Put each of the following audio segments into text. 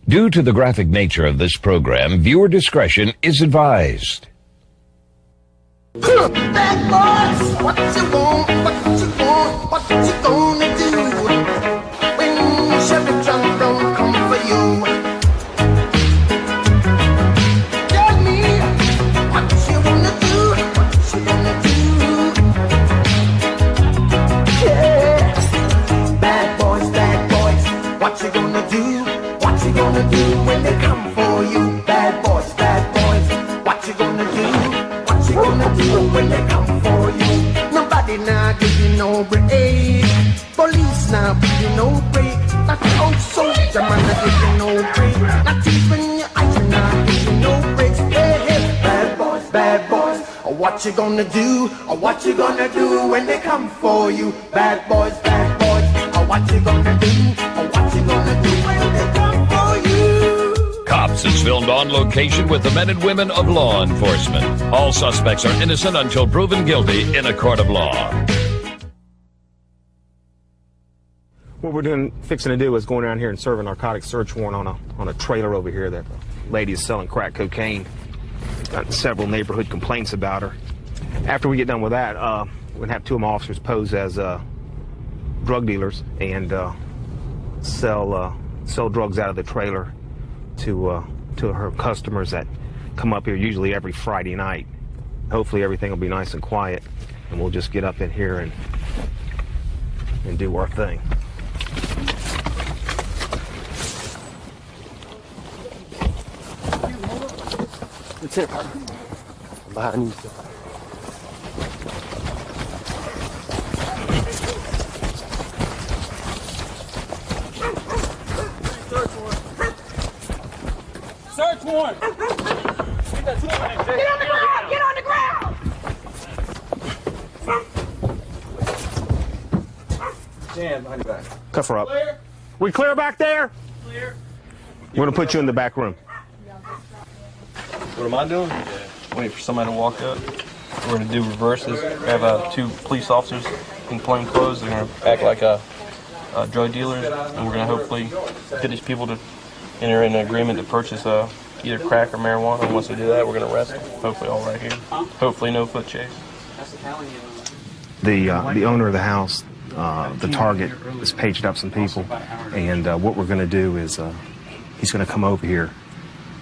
Due to the graphic nature of this program, viewer discretion is advised. Bad boys, what you want, what you gonna do when Chevy John don't come for you? Tell me what you wanna do, Yeah, bad boys, what you gonna do? What you gonna do when they come for you? Bad boys, what you gonna do? What you gonna do when they come for you? Nobody now give you no break. Police now give you no break. That old soldier man not give you no break. Not even your eyes now give you no breaks. Hey, bad boys, what you gonna do? Or what you gonna do when they come for you? Bad boys, what you gonna do? Or what you gonna do when they come for you? Cops is filmed on location with the men and women of law enforcement. All suspects are innocent until proven guilty in a court of law. What we're fixing to do is going around here and serve a narcotic search warrant on a trailer over here that the lady is selling crack cocaine. Got several neighborhood complaints about her. After we get done with that, we're going to have two of my officers pose as drug dealers and sell drugs out of the trailer to her customers that come up here usually every Friday night. Hopefully everything will be nice and quiet, and we'll just get up in here and do our thing. What's it? Behind you. Search warrant! Get on the ground! Get on the ground! Stand behind your back. Cuff her up. Clear. We clear back there? Clear. We're going to put you in the back room. What am I doing? Wait for somebody to walk up. We're going to do reverses. We have two police officers in plain clothes. They're going to act like drug dealers, and we're going to hopefully get these people to enter in an agreement to purchase either crack or marijuana. And once they do that, we're going to arrest them. Hopefully all right here. Hopefully no foot chase. The owner of the house, the target, has paged up some people, and what we're going to do is he's going to come over here.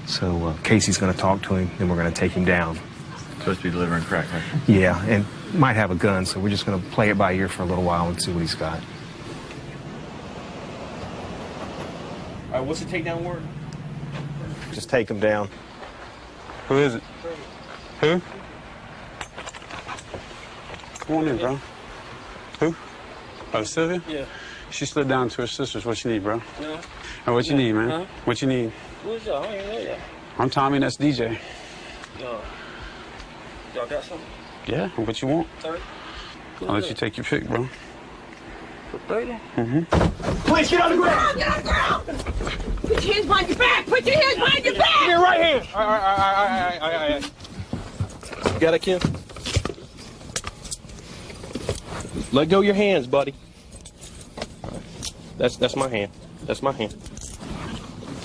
So Casey's going to talk to him, then we're going to take him down. Supposed to be delivering crack, right? Yeah, and might have a gun, so we're just going to play it by ear for a little while and see what he's got. All right, what's the takedown word? Just take him down. Who is it? Who? Come on in, bro. Who? Oh, Sylvia? Yeah. She slid down to her sister's. What you need, bro? Yeah. Oh, what you need, man? Huh? What you need? Who's y'all? I don't even know y'all. I'm Tommy, and that's DJ. Y'all got something? Yeah, what you want? 30? I'll let you take your pick, bro. For 30? Mm-hmm. Please get on the ground! Get on the ground! Put your hands behind your back! Put your hands behind your back! Your right hand! All right. You got it, Kim? Let go of your hands, buddy. That's my hand. That's my hand.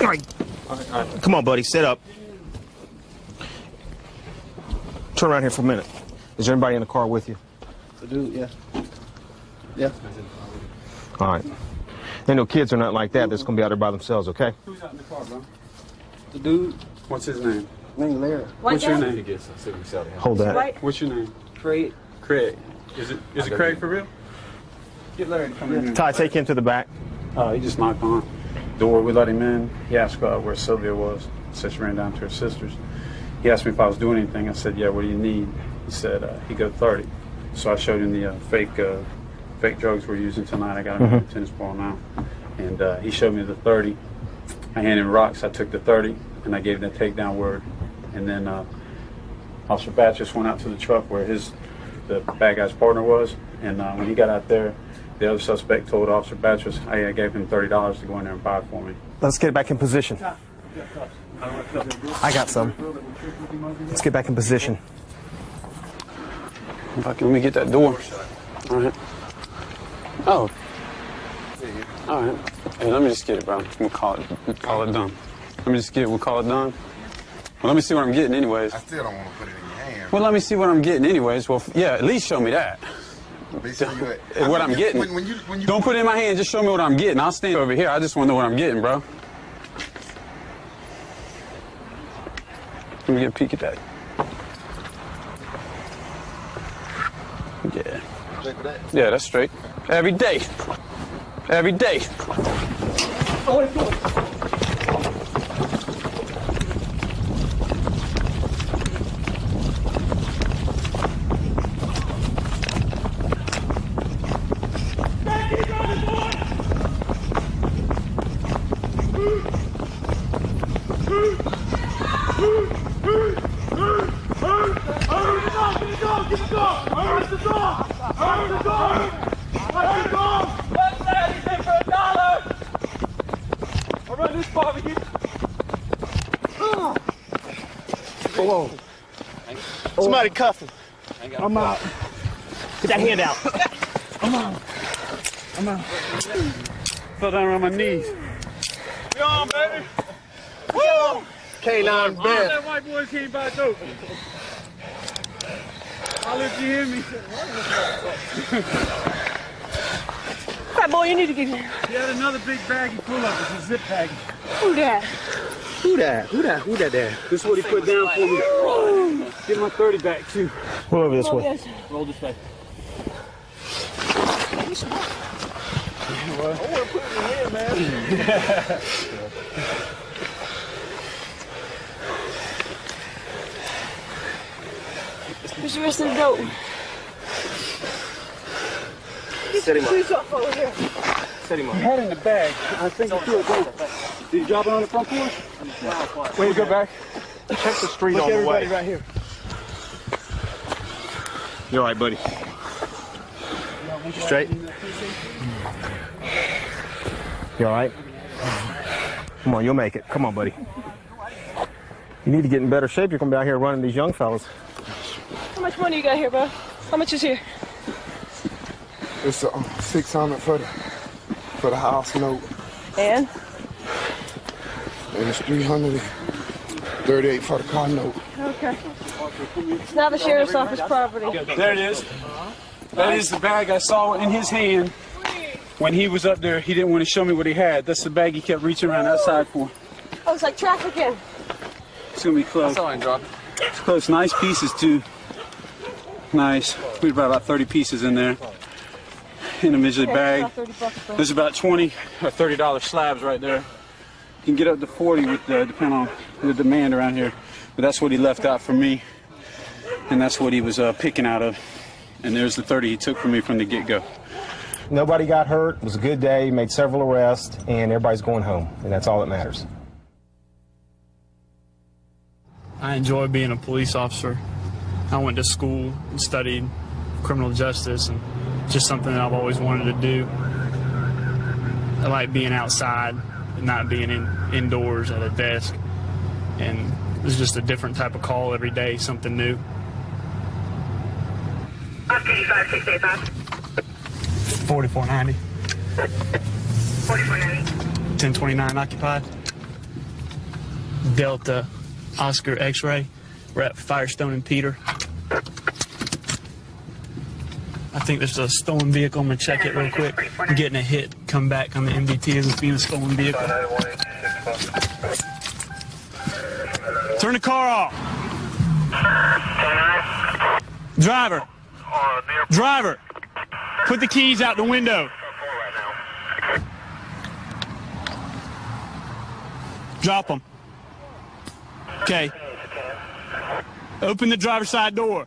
All right. Come on, buddy, sit up. Turn around here for a minute. Is there anybody in the car with you? The dude, yeah. Yeah. All right. Ain't no kids or nothing like that that's going to be out there by themselves, okay? Who's out in the car, bro? The dude. What's his name? Name Larry. What's your name? Hold that. Right. What's your name? Craig. Craig. Is it Craig for real? Get Larry to come in. Ty, take him to the back. He just knocked on the door. We let him in. He asked where Sylvia was. Said she ran down to her sister's. He asked me if I was doing anything. I said, yeah, what do you need? He said, he got 30. So I showed him the fake drugs we're using tonight. I got him at the tennis ball now. And he showed me the 30. I handed him rocks. I took the 30, and I gave him the takedown word. And then Officer Batchus went out to the truck where the bad guy's partner was. And when he got out there, the other suspect told Officer Batchus, I gave him $30 to go in there and buy it for me. Let's get back in position. I got some. Let's get back in position. Let me get that door. All right. Oh. All right. Hey, let me just get it, bro. We'll call it done. Let me just get it. We'll call it done. Well, let me see what I'm getting anyways. I still don't want to put it in your hand. Well, let me see what I'm getting anyways. Well, yeah, at least show me that. What I'm getting. When you don't put it in my hand. Just show me what I'm getting. I'll stand over here. I just want to know what I'm getting, bro. Let me get a peek at that. Yeah. Yeah, that's straight. Every day. Every day. Whoa. Somebody cuff him. I'm out. Get that hand out. I'm out. Fell down around my knees. We on, baby. Woo! K9 bed. That white boy came back over. I'll let you hear me. Fat boy, you need to get here. He had another big baggie full of it. It's a zip baggie. Who that? Who that there? This is what he put down for me. Get my 30 back, too. Roll over this way. Roll this way. I want to put it in here, man. Where's the rest of the dope? Set him up. Please up over here. Set him up. He had it in the bag. I think he threw it down. Did he drop it on the front porch? Wait, go back. Check the street Look on the everybody way. right here. You all right, buddy? Straight? You all right? Come on, you'll make it. Come on, buddy. You need to get in better shape. You're going to be out here running these young fellas. How much money you got here, bro? How much is here? It's 600 for the house note, And? and it's 338 for the car note. Okay. It's now the sheriff's office property. There it is. That is the bag I saw in his hand when he was up there. He didn't want to show me what he had. That's the bag he kept reaching around outside for. Oh, it's like trafficking. It's going to be close. It's close. Nice pieces, too. Nice. We had about 30 pieces in there. Individually bagged. There's about 20 or $30 slabs right there. You can get up to 40 with depending on the demand around here. But that's what he left out for me. And that's what he was picking out of. And there's the 30 he took from me from the get-go. Nobody got hurt. It was a good day. Made several arrests, and everybody's going home. And that's all that matters. I enjoy being a police officer. I went to school and studied criminal justice, and just something that I've always wanted to do. I like being outside and not being indoors at a desk. And it's just a different type of call every day, something new. 585, 4490. 4490. 1029 occupied. Delta Oscar X-ray. We're at Firestone and Peter. I think there's a stolen vehicle. I'm going to check it real quick. I'm getting a hit. Come back on the MDT as it's being a stolen vehicle. Turn the car off. Driver. Driver. Put the keys out the window. Drop them. Okay. Open the driver's side door.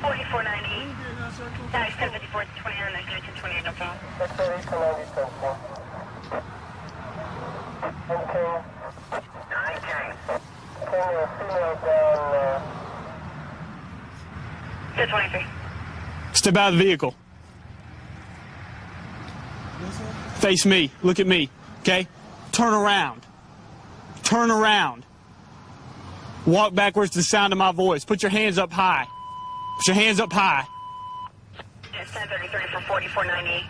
4490. Nice, 1054, 29, 1028, no problem. Okay. 23. Step out of the vehicle. Face me. Look at me. Okay? Turn around. Turn around. Walk backwards to the sound of my voice. Put your hands up high. Put your hands up high. It's 1033 for 4490.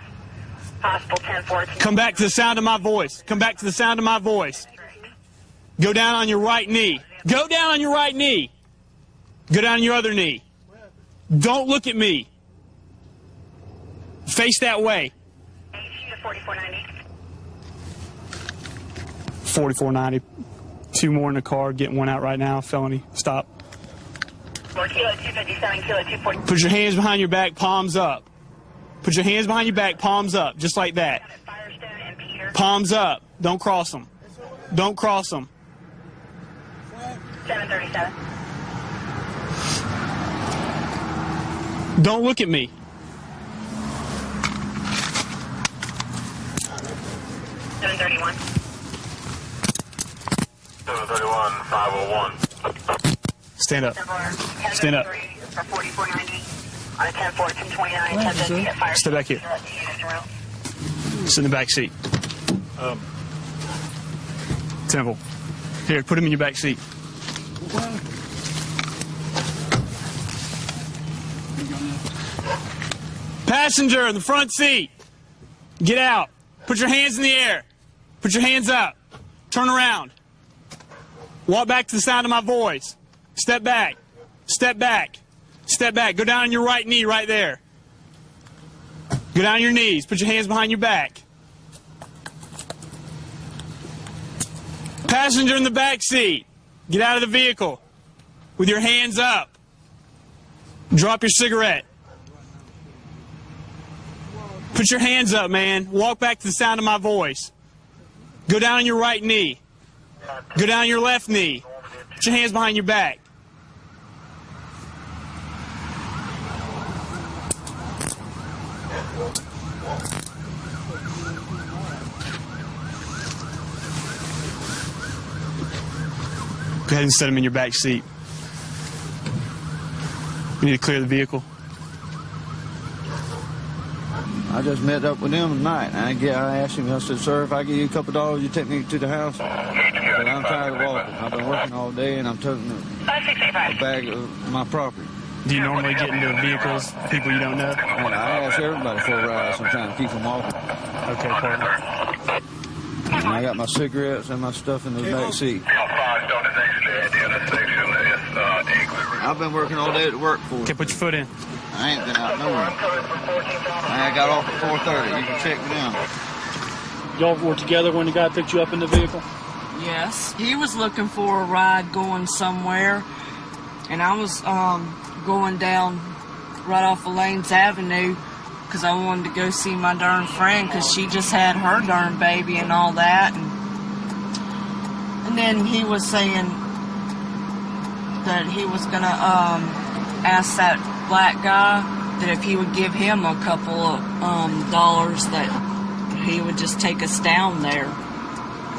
Possible 10-4. Come back to the sound of my voice. Come back to the sound of my voice. Go down on your right knee. Go down on your right knee. Go down on your other knee. Don't look at me. Face that way. 4490. 4490. 2 more in the car. Getting 1 out right now. Felony. Stop. 4 kilo 257, kilo 240. Put your hands behind your back, palms up. Put your hands behind your back, palms up, just like that. Palms up. Don't cross them. Don't cross them. 737. Don't look at me. 731. 731, 501. Stand up. Stand up. For 4490. On a 10-4, 229. Stay back here. Sit in the back seat. Temple. Here, put him in your back seat. Passenger in the front seat. Get out. Put your hands in the air. Put your hands up. Turn around. Walk back to the sound of my voice. Step back. Step back. Step back. Go down on your right knee right there. Go down on your knees. Put your hands behind your back. Passenger in the back seat. Get out of the vehicle with your hands up. Drop your cigarette. Put your hands up, man. Walk back to the sound of my voice. Go down on your right knee. Go down on your left knee. Put your hands behind your back. Go ahead and set him in your back seat. We need to clear the vehicle. I just met up with them tonight. I asked him, I said, sir, if I give you a couple dollars, you take me to the house? But I'm tired of walking. I've been working all day, and I'm toting a bag of my property. Do you normally get into vehicles, people you don't know? I ask everybody for a ride sometimes, keep them walking. Okay, partner. And I got my cigarettes and my stuff in the back seat. I've been working all day at the workforce. Okay, put your foot in. I ain't been out nowhere. I got off at 4:30. You can check me down. Y'all were together when the guy picked you up in the vehicle? Yes. He was looking for a ride going somewhere, and I was going down right off of Lanes Avenue because I wanted to go see my darn friend because she just had her darn baby and all that. And then he was saying that he was going to ask that black guy that if he would give him a couple of dollars that he would just take us down there.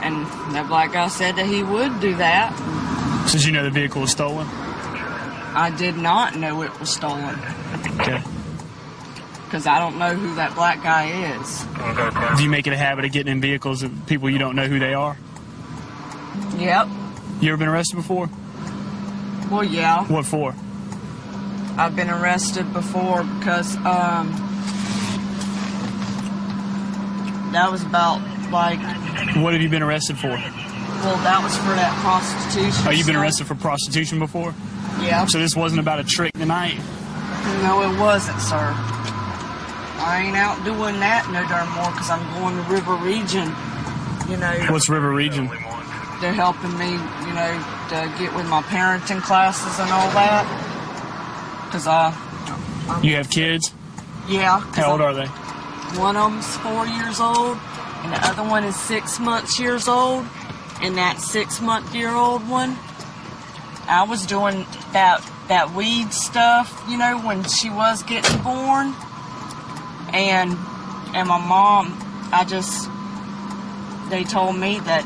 And that black guy said that he would do that. So did you know the vehicle was stolen? I did not know it was stolen. Okay. Because I don't know who that black guy is. Do you make it a habit of getting in vehicles of people you don't know who they are? Yep. You ever been arrested before? Well, yeah. What for? I've been arrested before because that was about like... What have you been arrested for? Well, that was for that prostitution. Oh, you've been stuff. arrested for prostitution before? Yeah. So this wasn't about a trick tonight? No, it wasn't, sir. I ain't out doing that no darn more because I'm going to River Region, you know. What's River Region? They're helping me, you know, to get with my parenting classes and all that. Because You have kids? Yeah. How old are they? One of them's 4 years old, and the other one is 6 years old. And that 6-month-year-old one, I was doing that weed stuff, you know, when she was getting born. And my mom, they told me that...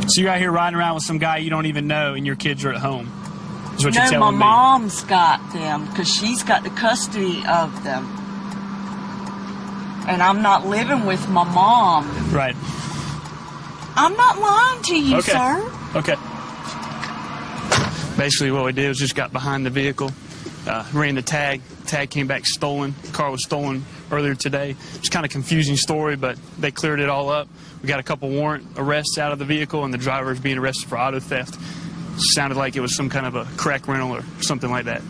So you're out here riding around with some guy you don't even know and your kids are at home? Is what you're telling my me? mom's got them because she's got the custody of them. And I'm not living with my mom. Right. I'm not lying to you, Okay. sir. Okay. Basically what we did was just got behind the vehicle, ran the tag. Tag came back stolen. The car was stolen earlier today. It's kind of a confusing story, but they cleared it all up. We got a couple warrant arrests out of the vehicle, and the driver is being arrested for auto theft. Sounded like it was some kind of a crack rental or something like that.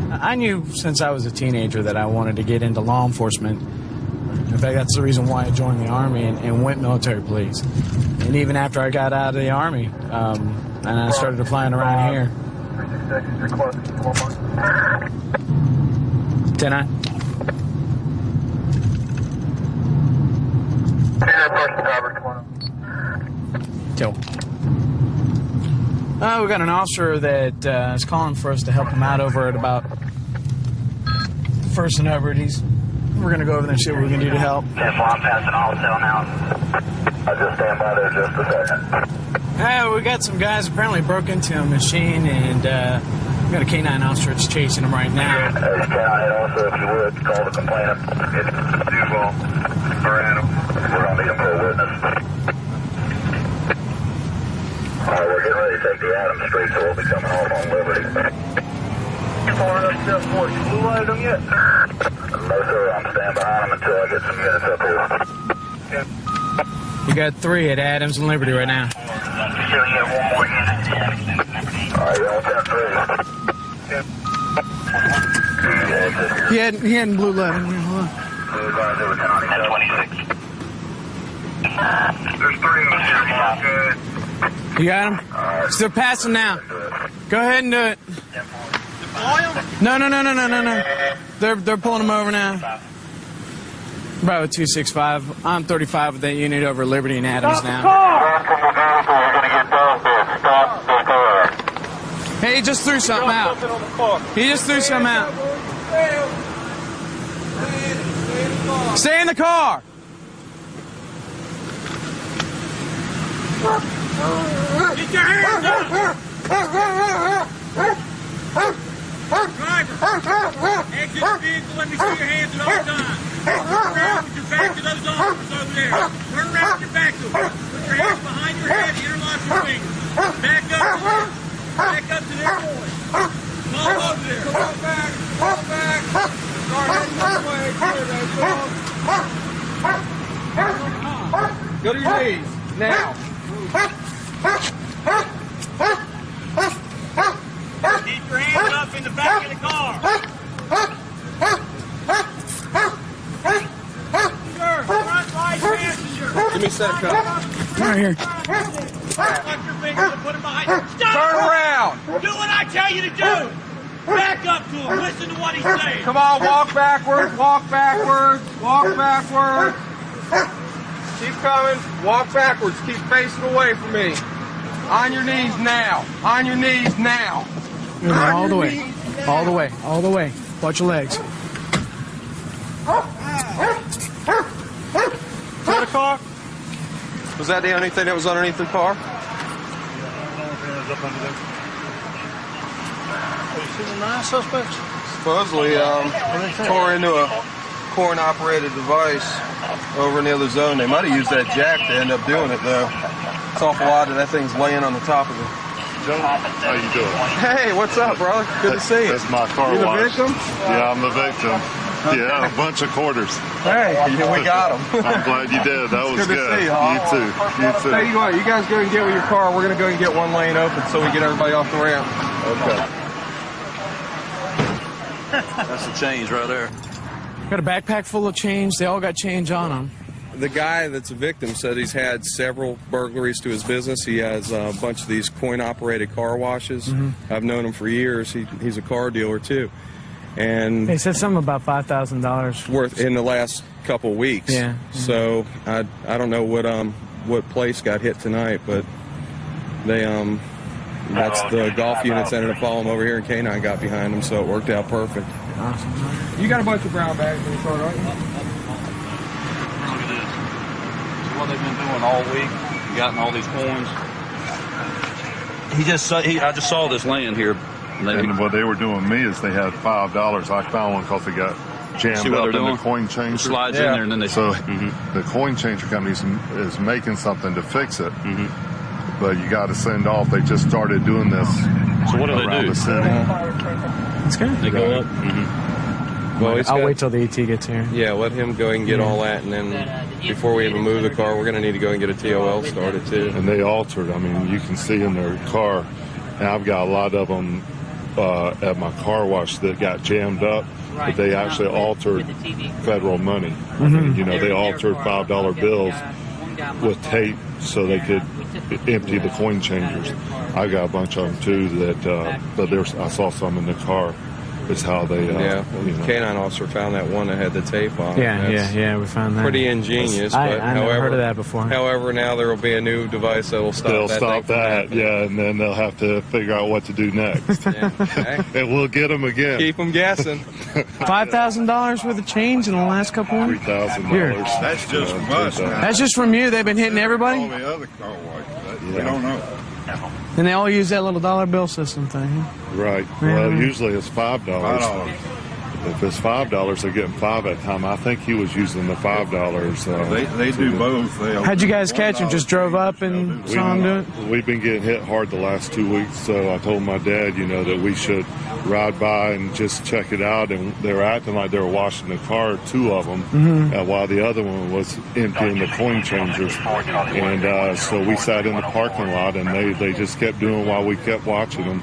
I knew since I was a teenager that I wanted to get into law enforcement. In fact, that's the reason why I joined the Army and went military police. And even after I got out of the Army, and I started flying around here. 10-9. Kill. We got an officer that is calling for us to help him out over at about First and Hubbard. We're going to go over there and see what we can do to help. I'm passing all cell now. I'll just stand by there just a second. We got some guys apparently broke into a machine, and we got a K-9 officer that's chasing them right now. K-9 also, if you would, call the complainant. It's Duval or Adam. We're going to need him for a witness. All right, we're getting ready to take the Adams Street, so we'll be coming off on Liberty. Blue light them yet? No, sir. I'm standing behind them until I get some units up here. We got 3 at Adams and Liberty right now. Sure, you have one more unit. All right, you're on 10-3. He had blue light. Hold on. 10-26. There's 3 of us here, Mark. Good. You got him? So they're passing now. Go ahead and do it. No. They're pulling them over now. Bravo 265. I'm 35 with that unit over Liberty and Adams now. Hey, he just threw something out. He just threw something out. Stay in the car. Get your hands up! Driver, exit the vehicle, let me see your hands at all times. Turn around with your back to those officers over there. Turn around with your back to them. Put your hands behind your head, interlock your fingers. Back up to them. Back up to their boys. Come on over there. Come on back. Come back. Start heading this way. Go to your knees. Now. Keep your hands up in the back of the car. Sure, front right passenger. Give me a set cup. Right here. Tuck your fingers and put them behind you. Stop! Turn around. Do what I tell you to do. Back up to him. Listen to what he's saying. Come on, walk backwards, walk backwards, walk backwards. Keep coming, walk backwards, keep facing away from me. On your knees now, on your knees now. All the way, all the way, all the way. Watch your legs. Is that a car? Was that the only thing that was underneath the car? Supposedly, tore into a coin-operated device over in the other zone. They might have used that jack to end up doing it, though. It's awful odd that thing's laying on the top of it. Joe, how you doing? Hey, what's up, brother? Good to see you. That's my car You the wash. victim? Yeah, I'm the victim. Yeah, a bunch of quarters. Hey, we got them. I'm glad you did. That was good. To see you, you too. You too. Hey, you go. You guys go and get with your car. We're going to go and get one lane open so we get everybody off the ramp. Okay. That's the change right there. Got a backpack full of change. They all got change on them. The guy that's a victim said he's had several burglaries to his business. He has a bunch of these coin-operated car washes. I've known him for years. He's a car dealer, too. And they said something about $5,000 worth in the last couple of weeks. Yeah. So I don't know what place got hit tonight, but they that's the golf units ended up following over here, and K-9 got behind them, so it worked out perfect. Awesome. You got a bunch of brown bags in the car, don't you? Look at this. This is what they've been doing all week. Gotten all these coins. I just saw this laying here. And what they were doing me is they had $5. I found one because they got jammed up in the coin changer. It slides in there and then they... So the coin changer company is making something to fix it. But you got to send off. They just started doing this. So what do they around do? The city. That's good. They go up. I'll wait till the ET gets here. Yeah, let him go and get all that, and then before we even move the car, we're going to need to go and get a TOL started too. And they altered. I mean, you can see in their car, and I've got a lot of them at my car wash that got jammed up, but they actually altered federal money. I mean, you know, they altered $5 bills with tape so they could empty the coin changers. I got a bunch of them too but I saw some in the car. It's how they you know. Canine officer found that one that had the tape on. Yeah, we found that. Pretty ingenious. I never heard of that before. However, now there will be a new device that will stop They'll that. stop that, yeah, and then they'll have to figure out what to do next. And we'll get them again. Keep them guessing. $5,000 worth of change in the last couple of weeks? $3,000. That's just from us. That's just from you? They've been hitting everybody? All the other car washes. We don't know. And they all use that little dollar bill system thing. Right. Well, usually it's $5. If it's $5, they're getting 5 at a time. I think he was using the $5. They do both. How'd you guys catch him? Just drove up and saw him do it? We've been getting hit hard the last 2 weeks, so I told my dad, you know, that we should ride by and just check it out. And they were acting like they were washing the car, 2 of them, while the other one was emptying the coin changers. And so we sat in the parking lot, and they just kept doing while we kept watching them.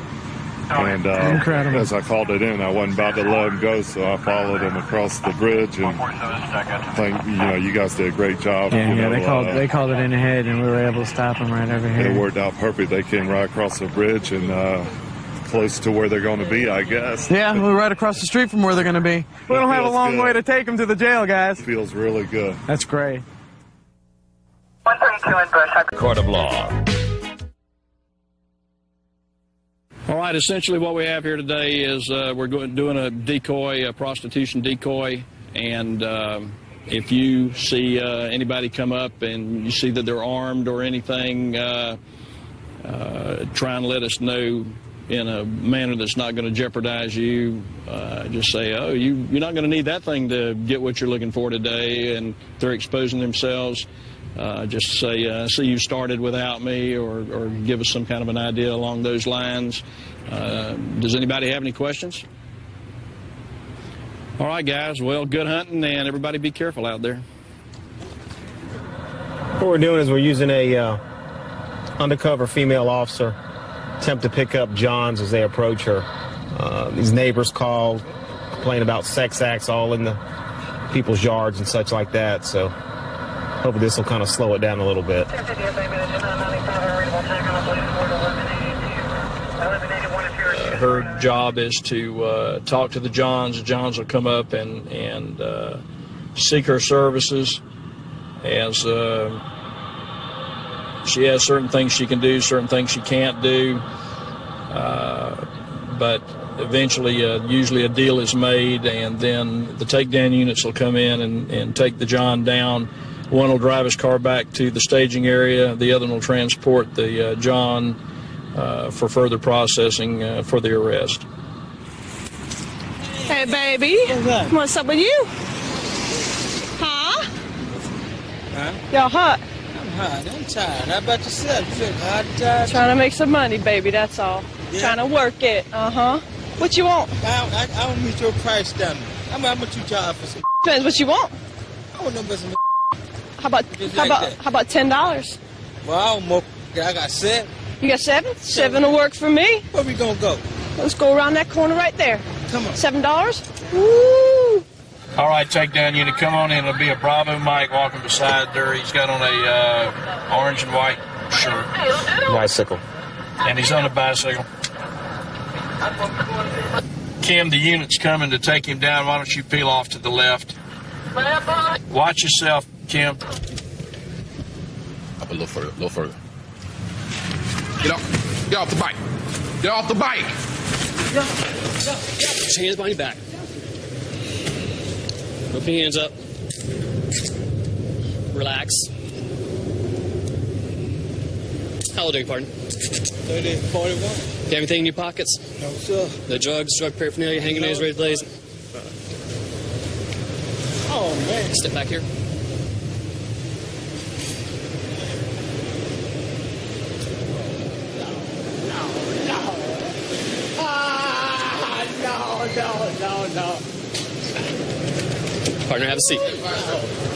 And incredible. As I called it in, I wasn't about to let him go, so I followed him across the bridge. And I think, you know, you guys did a great job. They called it in ahead, and we were able to stop him right over here. It worked out perfect. They came right across the bridge and close to where they're going to be, I guess. Yeah, we're right across the street from where they're going to be. We don't have a long way to take them to the jail, guys. Feels really good. That's great. 132 in Bush. Court of law. All right, essentially what we have here today is we're doing a decoy, a prostitution decoy, and if you see anybody come up and you see that they're armed or anything, try and let us know in a manner that's not going to jeopardize you. Just say, oh, you're not going to need that thing to get what you're looking for today, and they're exposing themselves. Just say, see you started without me, or give us some kind of an idea along those lines. Does anybody have any questions? All right, guys. Well, good hunting, and everybody be careful out there. What we're doing is we're using a undercover female officer attempt to pick up Johns as they approach her. These neighbors called, complain about sex acts all in the people's yards and such like that, so hopefully this will kind of slow it down a little bit. Her job is to talk to the Johns. The Johns will come up and seek her services, as she has certain things she can do, certain things she can't do, but eventually usually a deal is made, and then the takedown units will come in and take the John down. One will drive his car back to the staging area, the other will transport the John for further processing for the arrest. Hey, baby. What's up with you? Huh? Y'all hot? I'm hot. I'm tired. How about yourself? You feel hot, tired? Trying to make some money, baby, that's all. Yeah. Trying to work it. Uh-huh. What you want? I don't meet your price down there. How much you charge for some? Depends what you want. I want no but some. How about $10? Well, I don't more. I got 7. You got 7? 7 will work for me. Where we gonna go? Let's go around that corner right there. Come on. $7? Woo! All right, takedown unit, come on in. It'll be a Bravo Mike walking beside there. He's got on a orange and white shirt. Bicycle. And he's on a bicycle. Kim, the unit's coming to take him down. Why don't you peel off to the left? Watch yourself, Kim. Up a little further. Get off the bike. Get off the bike. Put your hands behind your back. Open your hands up. Relax. How old are you, pardon? 30, 41. Do you have anything in your pockets? No, sir. No drugs, drug paraphernalia, hanging nails, ready to blaze? Oh, man. Step back here. No. Partner, have a seat.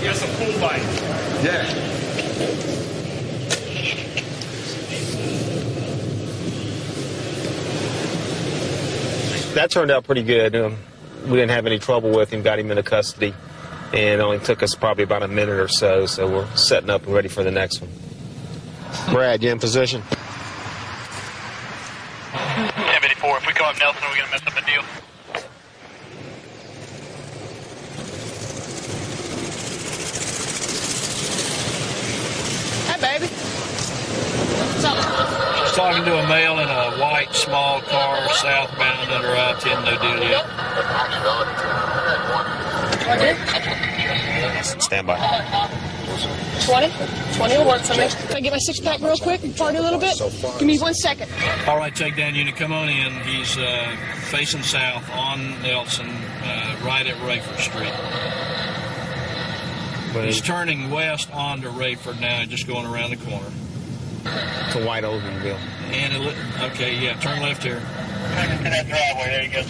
Yes, a full bite. Yeah. That turned out pretty good. We didn't have any trouble with him, got him into custody, and it only took us probably about a minute or so we're setting up and ready for the next one. Brad, you in position? 1054, if we call up Nelson, we're going to mess up the deal. Hey, baby. What's up? Just talking to a male in a white small car southbound under I-10, no deal yet. Stand by. 20? 20 will work for me. Can I get my six-pack real quick and party a little bit? Give me 1 second. All right, takedown unit, come on in. He's facing south on Nelson, right at Rayford Street. He's turning west onto Rayford now, just going around the corner. It's a white Oldsmobile. And okay, yeah, turn left here. To that driveway, there you go.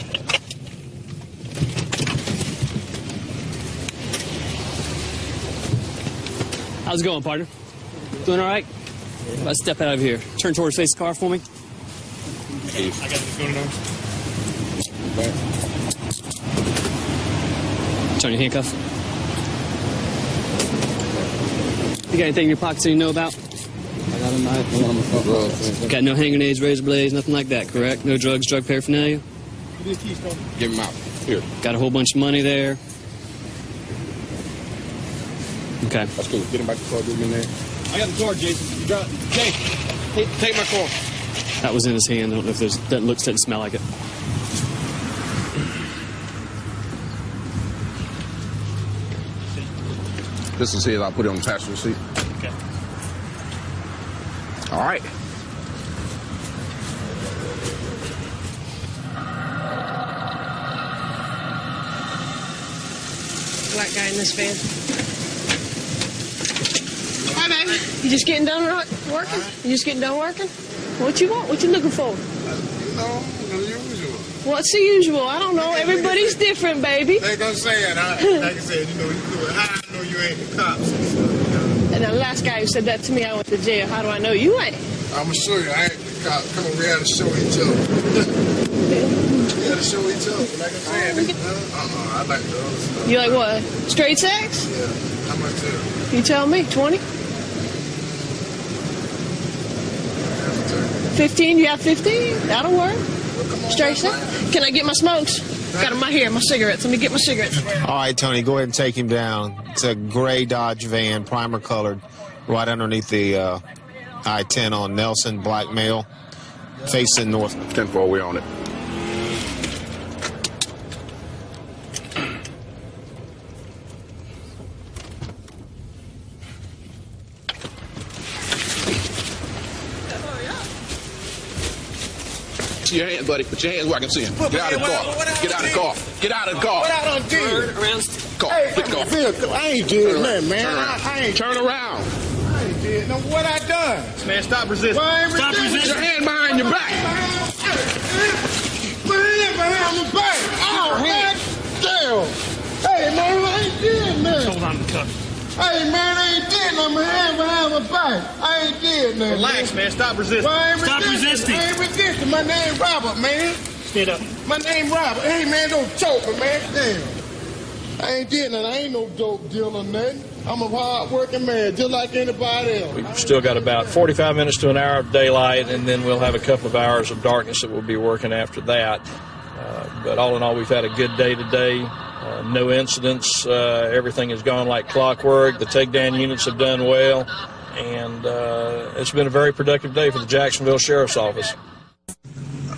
How's it going, partner? Doing all right? Let's step out of here. Turn towards face the car for me. I got the phone number. Turn your handcuff. You got anything in your pockets that you know about? I got a knife and I'm a front. Got no hand grenades, razor blades, nothing like that, correct? No drugs, drug paraphernalia? Give him out. Here. Got a whole bunch of money there? Okay. That's cool. Get him back to the car, get him in there. I got the car, Jason. Jay, take my car. That was in his hand. I don't know if doesn't smell like it. This is his. I'll put it on the passenger seat. Okay. All right. Black guy in this van. Hi, baby. You just getting done working? You just getting done working? What you want? What you looking for? You know, the usual. What's the usual? I don't know. Everybody's different, baby. They gonna say it. Like I said, you know, how I know you ain't the cops. And the last guy who said that to me, I went to jail. How do I know you ain't? I'm gonna show you. I ain't the cop. Come on, we had to show each other. We had to show each other. Like I'm saying, I like the other stuff. You like what? Straight sex? Yeah. How much is it? You tell me. 20? 15? You have 15? That'll work. Straight sex? Can I get my smokes? Got them right here, my cigarettes. Let me get my cigarettes. All right, Tony, go ahead and take him down. It's a gray Dodge van, primer colored, right underneath the I-10 on Nelson, black male, facing north. 10-4, we're on it. Put your hands, buddy. Put your hands where I can see him. Get out of the car. Get out of the car. Get out of the car. What I done did? Car. Hey, Put the car. vehicle. I ain't did nothing, man. I ain't. Turn around. I ain't did no. What I done? Man, stop resisting. Stop Put your hand behind your back. Put your hand behind my back. Oh, man. Damn. Hey, man, I ain't did nothing. Hold on to the cuff. Hey, man, I ain't did nothing. My hand behind my back. I ain't did nothing. Relax, man. Stop resisting. Stop resisting. I ain't resisting. My name Robert, man. Stand up. My name Robert. Hey, man, don't choke me, man. Damn. I ain't did nothing. I ain't no dope dealer or nothing. I'm a hard-working man, just like anybody else. We've still got about 45 minutes to an hour of daylight, and then we'll have a couple of hours of darkness that we'll be working after that. But all in all, we've had a good day today. No incidents. Everything has gone like clockwork. The takedown units have done well, and it's been a very productive day for the Jacksonville Sheriff's Office.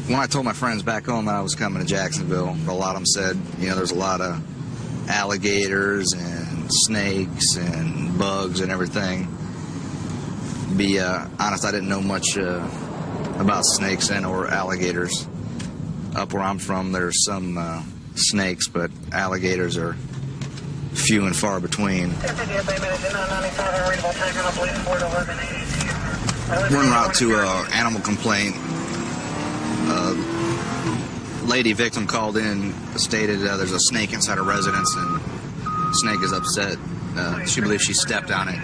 When I told my friends back home that I was coming to Jacksonville, a lot of them said, you know, there's a lot of alligators and snakes and bugs and everything. To be honest, I didn't know much about snakes and or alligators. Up where I'm from, there's some snakes, but alligators are few and far between. We're en route to an animal complaint. Lady victim called in, stated there's a snake inside a residence, and snake is upset. She believes she stepped on it.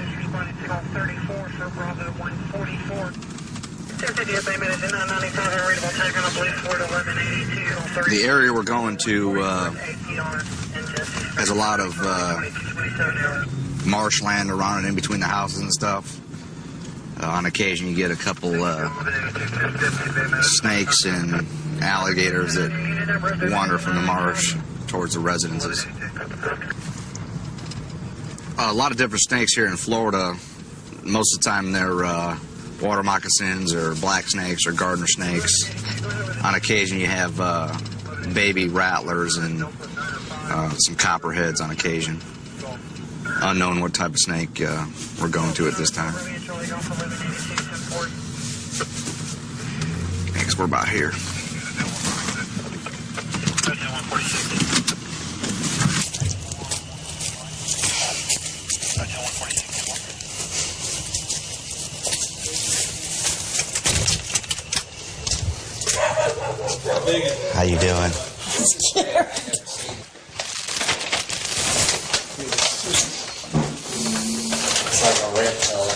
The area we're going to has a lot of marshland around and in between the houses and stuff. On occasion, you get a couple snakes and alligators that wander from the marsh towards the residences. A lot of different snakes here in Florida. Most of the time, they're water moccasins or black snakes or gardener snakes. On occasion, you have baby rattlers and some copperheads on occasion. Unknown what type of snake we're going to at this time. I guess we're about here. How you doing? Scared. It's like a reptile.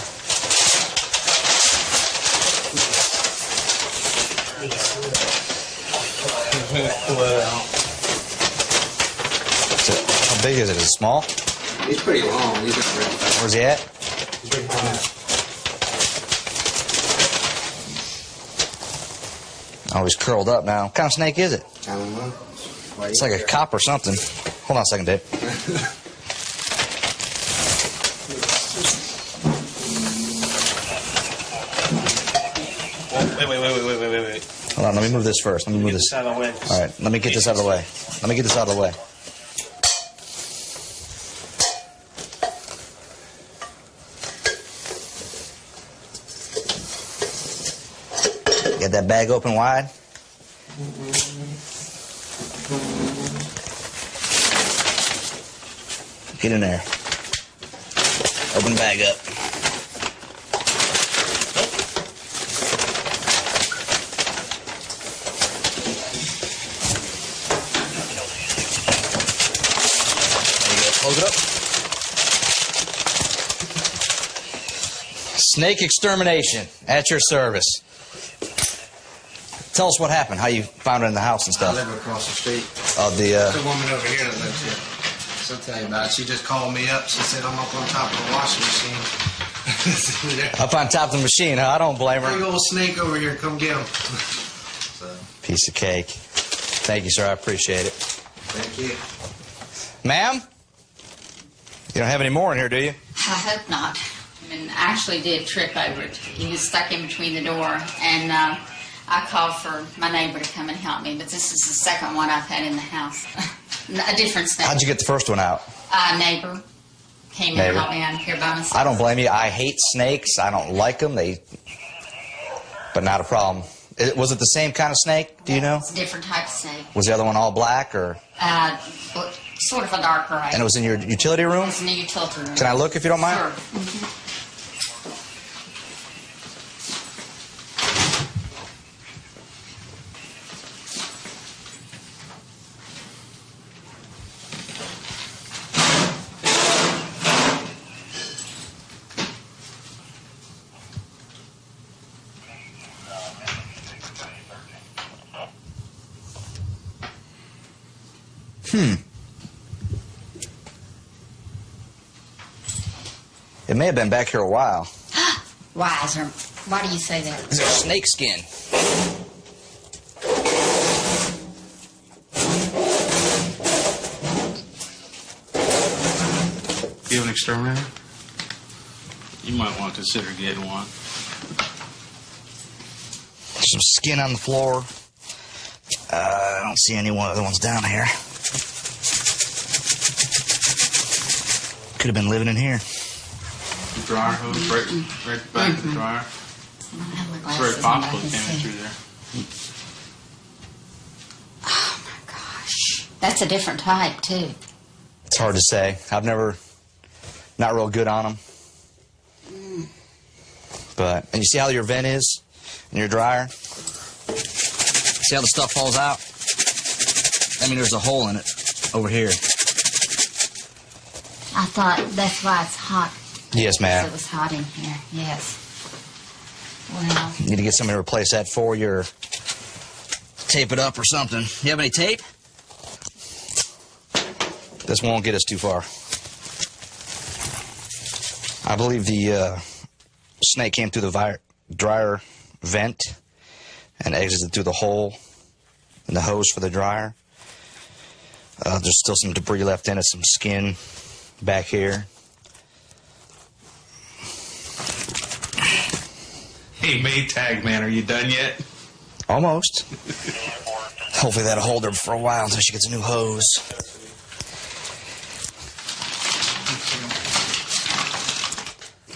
So, how big is it? Is it small? He's pretty long. He's a reptile. Where's he at? Oh, he's curled up now. What kind of snake is it? I don't know. It's like a cop or something. Hold on a second, Dave. Wait. Hold on, let me move this first. Let me move this. Out of the way. All right, let me get this out of the way. Let me get this out of the way. Get that bag open wide. Get in there. Open the bag up. There you go. Close it up. Snake extermination at your service. Tell us what happened, how you found it in the house and stuff. I live across the street. Of the, There's a woman over here that lives here. She'll tell you about it. She just called me up. She said, I'm up on top of the washing machine. Up on top of the machine, huh? I don't blame her. Big old snake over here. Come get him. Piece of cake. Thank you, sir. I appreciate it. Thank you. Ma'am? You don't have any more in here, do you? I hope not. I mean, I actually did trip over it. He was stuck in between the door, and I called for my neighbor to come and help me, but this is the second one I've had in the house. A different snake. How'd you get the first one out? Neighbor came and helped me. I'm here by myself. I don't blame you. I hate snakes. I don't like them. But not a problem. Was it the same kind of snake? Do you know? It's a different type of snake. Was the other one all black or? Sort of a dark gray. And it was in your utility room? It was in the utility room. Can I look if you don't mind? Sure. It may have been back here a while. Why do you say that? It's a snake skin. You have an exterminator? You might want to consider getting one. Some skin on the floor. I don't see any other ones down here. Could have been living in here. The dryer hose right back of the dryer. It's very possible it came in through there. Oh my gosh. That's a different type, too. It's hard to say. I've never, not real good on them. But, and you see how your vent is in your dryer? See how the stuff falls out? I mean, there's a hole in it over here. I thought that's why it's hot. Yes, ma'am. It was hot in here, yes. Well, You need to get somebody to replace that for you or tape it up or something. You have any tape? This won't get us too far. I believe the snake came through the dryer vent and exited through the hole in the hose for the dryer. There's still some debris left in it, some skin back here. Hey, Maytag man, are you done yet? Almost. Hopefully that'll hold her for a while until she gets a new hose.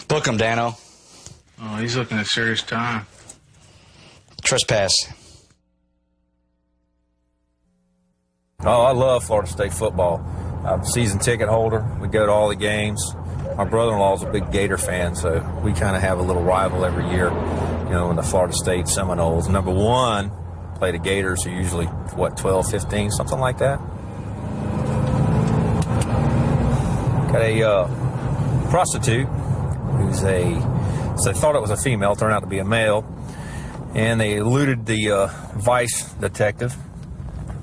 Book him, Dano. Oh, he's looking at serious time. Trespass. Oh, I love Florida State football. I'm a season ticket holder. We go to all the games. My brother-in-law is a big Gator fan, so we kind of have a little rival every year, you know, in the Florida State Seminoles. Number one, play the Gators, who usually, 12, 15, something like that. Got a prostitute who's so they thought it was a female, turned out to be a male, and they eluded the vice detective,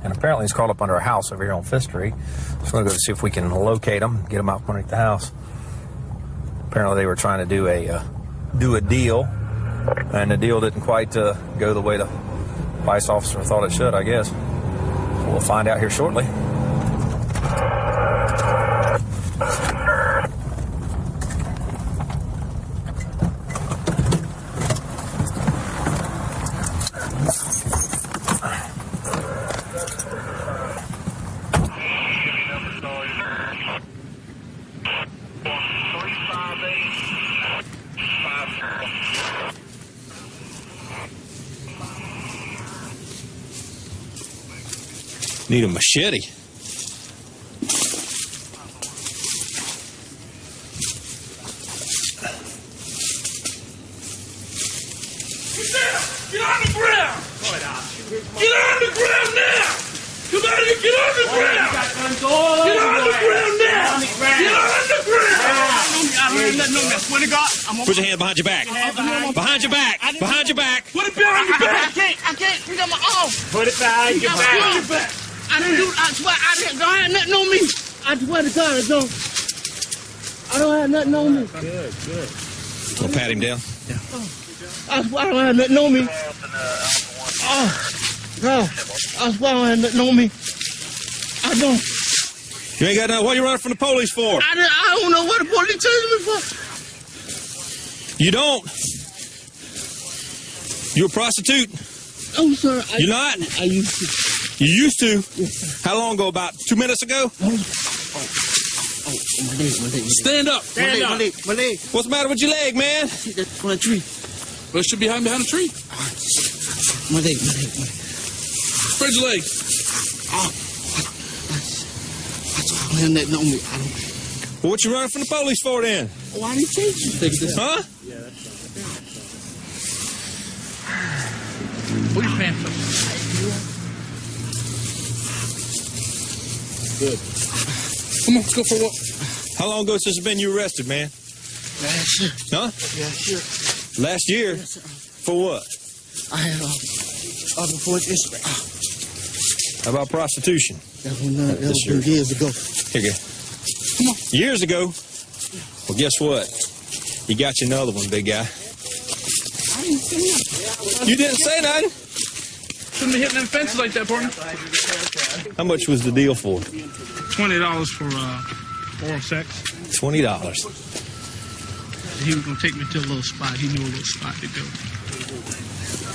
and apparently he's crawled up under a house over here on Fifth Street. So we're going to go see if we can locate him, get him out underneath the house. Apparently they were trying to do a deal, and the deal didn't quite go the way the vice officer thought it should, I guess. So we'll find out here shortly. Need a machete. Get on the ground! Get on the ground now! Come on, get on the ground! Get on the ground now! Get on the ground! I swear to God, Put your hand behind your back. Behind your back. Behind your back. Put it behind your back! I can't. You got my arm. Put it behind your back! I didn't do. I swear I didn't. Don't have nothing on me. I swear to God, I don't. I don't have nothing on me. Good. We'll pat him down. I swear I don't have nothing on me. No, I swear I don't have nothing on me. I don't. You ain't got nothing. What are you running from the police for? I don't know what the police chasing me for. You don't. You a prostitute? Oh, sir. You not? I used to. You used to? How long ago? About 2 minutes ago? My leg. Stand up. My leg. What's the matter with your leg, man? That's on a tree. Well, it should be behind a tree. My leg. Spread your leg. I don't have nothing on me. I don't. Well, what you running from the police for then? Why did you chase you? Huh? Yeah, that's right. Put your pants up. Good. Come on, let's go for a walk. How long ago since it's been you arrested, man? Last year. Huh? Last year. Last year? Yes, sir. For what? I had before this. How about prostitution? That was years ago. Here you go. Come on. Years ago? Well, guess what? You got you another one, big guy. I didn't say nothing. You didn't say nothing? Shouldn't be hitting them fences like that, partner. How much was the deal for? $20 for oral sex. $20. He was going to take me to a little spot. He knew a little spot to go.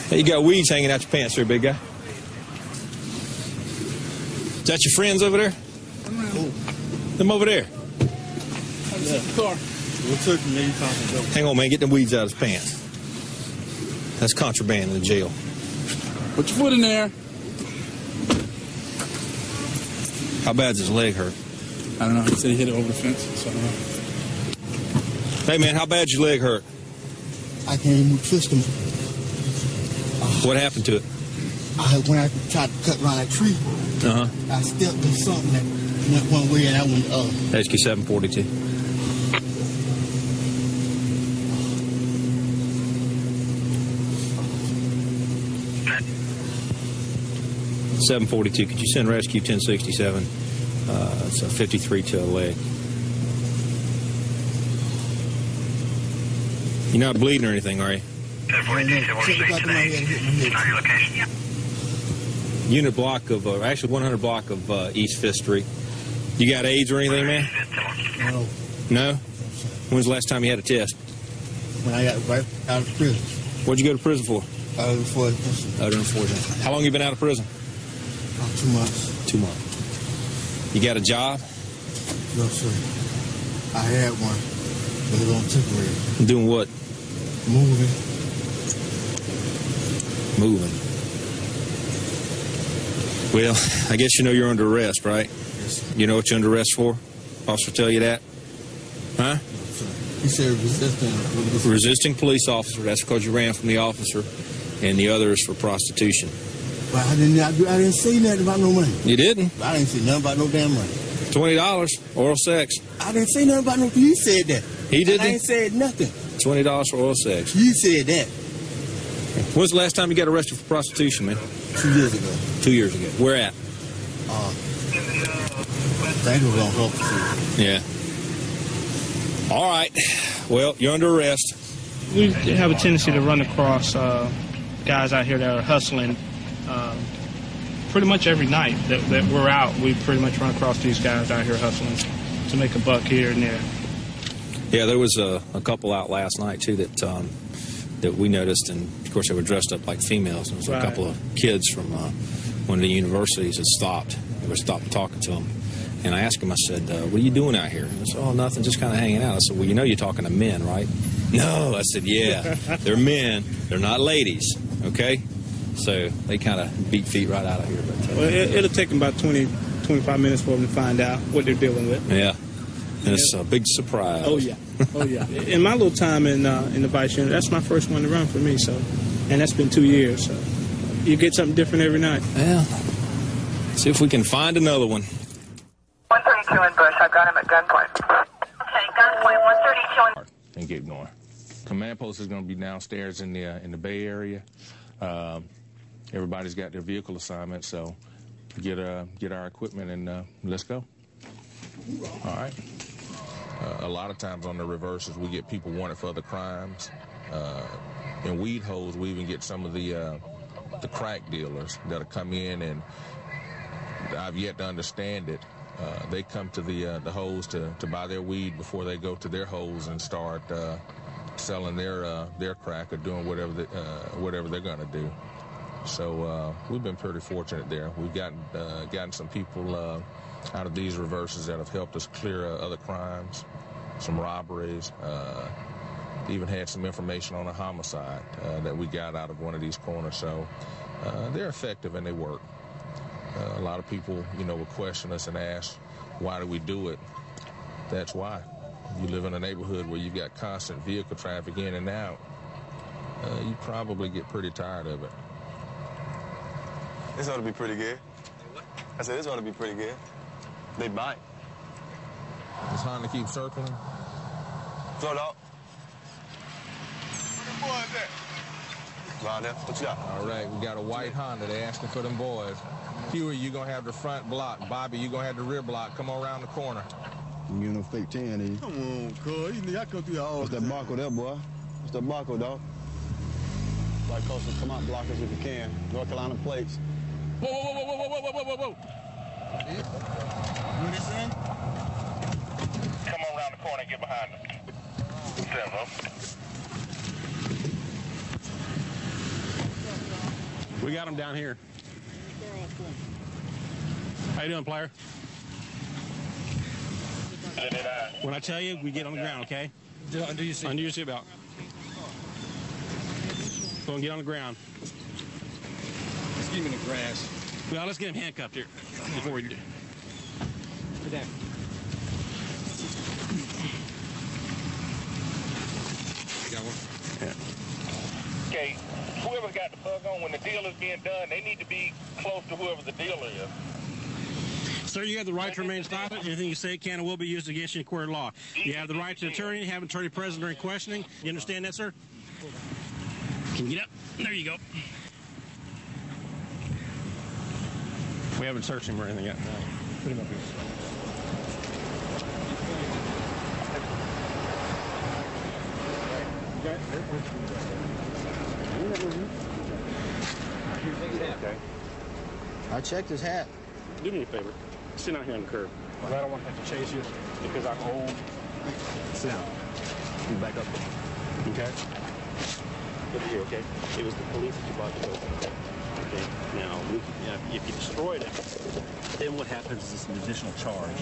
Hey, you got weeds hanging out your pants there, big guy. Is that your friends over there? Them over there. Car. Hang on, man. Get them weeds out of his pants. That's contraband in the jail. Put your foot in there. How bad's his leg hurt? I don't know. He said he hit it over the fence. So I don't know. Hey, man, how bad's your leg hurt? I can't even twist them. What happened to it? When I tried to cut around that tree, Uh-huh. I stepped in something went one way and I went the other. HQ 742. .742. Could you send rescue 1067? It's a 53 to a leg. You're not bleeding or anything, are you? 1042, Unit block of, actually 100 block of East 5th Street. You got AIDS or anything, man? No. No? When's the last time you had a test? When I got right out of prison. What'd you go to prison for? Out of enforcement. Out of enforcement. How long you been out of prison? 2 months. 2 months. You got a job? No, sir. I had one, but it was on temporary. Doing what? Moving. Moving. Well, I guess you know you're under arrest, right? Yes, sir. You know what you're under arrest for? Officer tell you that? Huh? No, sir. He said resisting. Resisting police officer. That's because you ran from the officer. And the other is for prostitution. But I didn't say nothing about no money. You didn't? I didn't say nothing about no damn money. $20, oral sex. I didn't say nothing about no. You said that. He didn't? I ain't said nothing. $20 for oral sex. You said that. When's the last time you got arrested for prostitution, man? 2 years ago. 2 years ago. Where at? I think it was on Health Food. Yeah. All right. Well, you're under arrest. We have a tendency to run across guys out here that are hustling pretty much every night that we're out. We pretty much run across these guys out here hustling to make a buck here and there. Yeah, there was a couple out last night, too, that we noticed, and, of course, they were dressed up like females. There was a couple of kids from one of the universities that stopped. They were stopped talking to them. And I asked him, I said, what are you doing out here? And I said, oh, nothing, just kind of hanging out. I said, well, you know you're talking to men, right? No. I said, yeah, they're men. They're not ladies, okay? So they kind of beat feet right out of here. But, well, it'll take them about 20, 25 minutes for them to find out what they're dealing with. Yeah. And it's a big surprise. Oh, yeah. Oh, yeah. In my little time in the Vice Unit, that's my first one to run for me, so, and that's been 2 years. So you get something different every night. Well, see if we can find another one. 132 in Bush. I've got him at gunpoint. Okay, gunpoint 132 in... And get going. Command post is going to be downstairs in the Bay Area. Everybody's got their vehicle assignment, so get our equipment and let's go. All right. A lot of times on the reverses, we get people wanted for other crimes. In weed holes, we even get some of the crack dealers that'll come in, and I've yet to understand it. They come to the holes to buy their weed before they go to their holes and start selling their crack or doing whatever they're going to do. So we've been pretty fortunate there. We've gotten some people out of these reverses that have helped us clear other crimes, some robberies. Even had some information on a homicide that we got out of one of these corners. So they're effective and they work. A lot of people, will question us and ask, why do we do it? That's why. You live in a neighborhood where you've got constant vehicle traffic in and out. You probably get pretty tired of it. This ought to be pretty good. I said, this ought to be pretty good. They bite. It's time to keep circling. Slow dog. What you got? All right, we got a white Honda. They asking for them boys. Huey, you gonna have the front block. Bobby, you gonna have the rear block. Come on around the corner. You get no fake 10, eh? Come on, cuz. You know, I come through all What's that Marco there, boy? What's that Marco, dog? Like coasters, come out, block us if you can. North Carolina plates. Whoa, whoa, whoa, whoa, whoa, whoa, whoa, whoa, whoa. You understand? Come on around the corner and get behind them. Several. We got them down here. How you doing, player? When I tell you, we get on the ground, okay? Undo your seatbelt. Undo your seatbelt. Go and get on the ground. Let's get him in the grass. Well, let's get him handcuffed here before we do. Sit down. You got one? Yeah. Okay, whoever's got the bug on, when the deal is being done, they need to be close to whoever the dealer is. Sir, you have the right to remain silent. Anything you say can and will be used against you in court of law. You have the right to attorney, have an attorney present during questioning. You understand that, sir? Can you get up? There you go. We haven't searched him or anything yet. Put him up here. Okay. I checked his hat. Do me a favor. Sit down here on the curb. I don't want to have to chase you because I'm old. Sit down. You back up. Okay. Look here, okay? It was the police that you brought to open. Okay. Now, if you destroyed it, then what happens is it's an additional charge.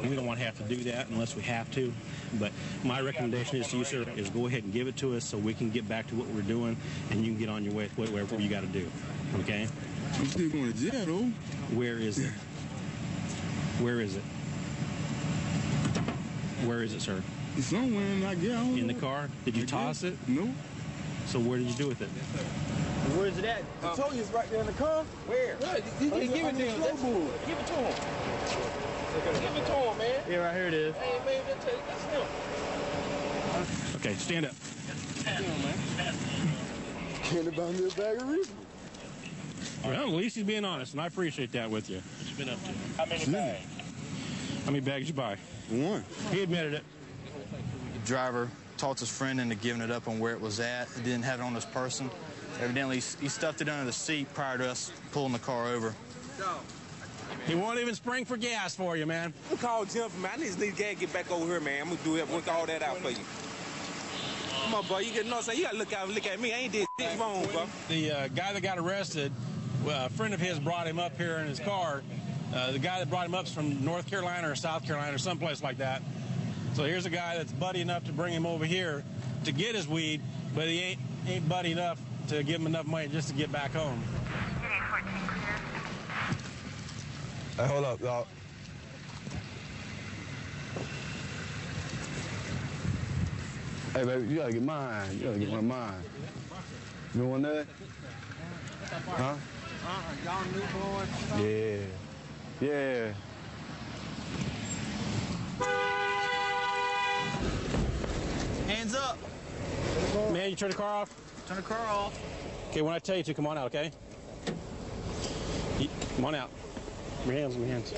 We don't want to have to do that unless we have to. But my recommendation is to you, sir, is go ahead and give it to us so we can get back to what we're doing and you can get on your way wherever you got to do. Okay? I'm still going to jail, though. Where is it? Where is it? Where is it, sir? It's somewhere in that gal. In the car? Did you toss it? No. So where did you do with it? Where's it at? I told you it's right there in the car. Where? You can give it to him. Give it to him. Give it to him, man. Yeah, right here it is. Hey, man, that's him. Okay, stand up. Can't buy me a bag of reefer. Well, at least he's being honest, and I appreciate that with you. What you been up to? How many bags? How many bags did you buy? One. He admitted it. The driver talked his friend into giving it up on where it was at. He didn't have it on his person. Evidently, he stuffed it under the seat prior to us pulling the car over. He won't even spring for gas for you, man. You call Jim for me. I need to get back over here, man. I'm going to do it. Work all that out for you. Come on, bro. You know what I'm saying? You got to look at me. I ain't did shit wrong, bro. The guy that got arrested, a friend of his brought him up here in his car. The guy that brought him up is from North Carolina or South Carolina or someplace like that. So here's a guy that's buddy enough to bring him over here to get his weed, but he ain't buddy enough to give him enough money just to get back home. Hey, hold up, y'all. Hey, baby, you gotta get mine. You gotta get one of mine. You want that? Huh? Y'all new boys? Yeah. Yeah. Hands up. Man, you turn the car off? Turn the car off. Okay, when I tell you to, come on out, okay? Come on out. Your hands in your hands.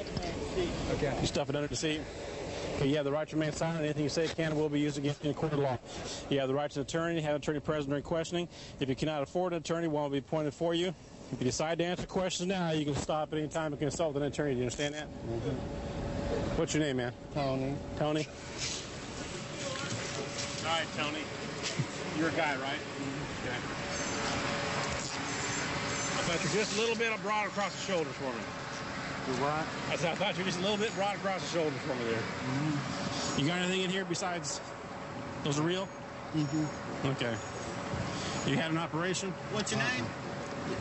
Okay. You stuff it under the seat. Okay, you have the right to remain silent. Anything you say can and will be used against you in court of law. You have the right to an attorney, have an attorney present during questioning. If you cannot afford an attorney, one will be appointed for you. If you decide to answer questions now, you can stop at any time and consult an attorney. Do you understand that? Mm-hmm. What's your name, man? Tony. Tony? All right, Tony. You're a guy, right? Okay. I thought you were just a little bit broad across the shoulders for me. You what? I thought you were just a little bit broad across the shoulders for me there. Mm-hmm. You got anything in here besides those are real? Mm-hmm. Okay. You had an operation? What's your name?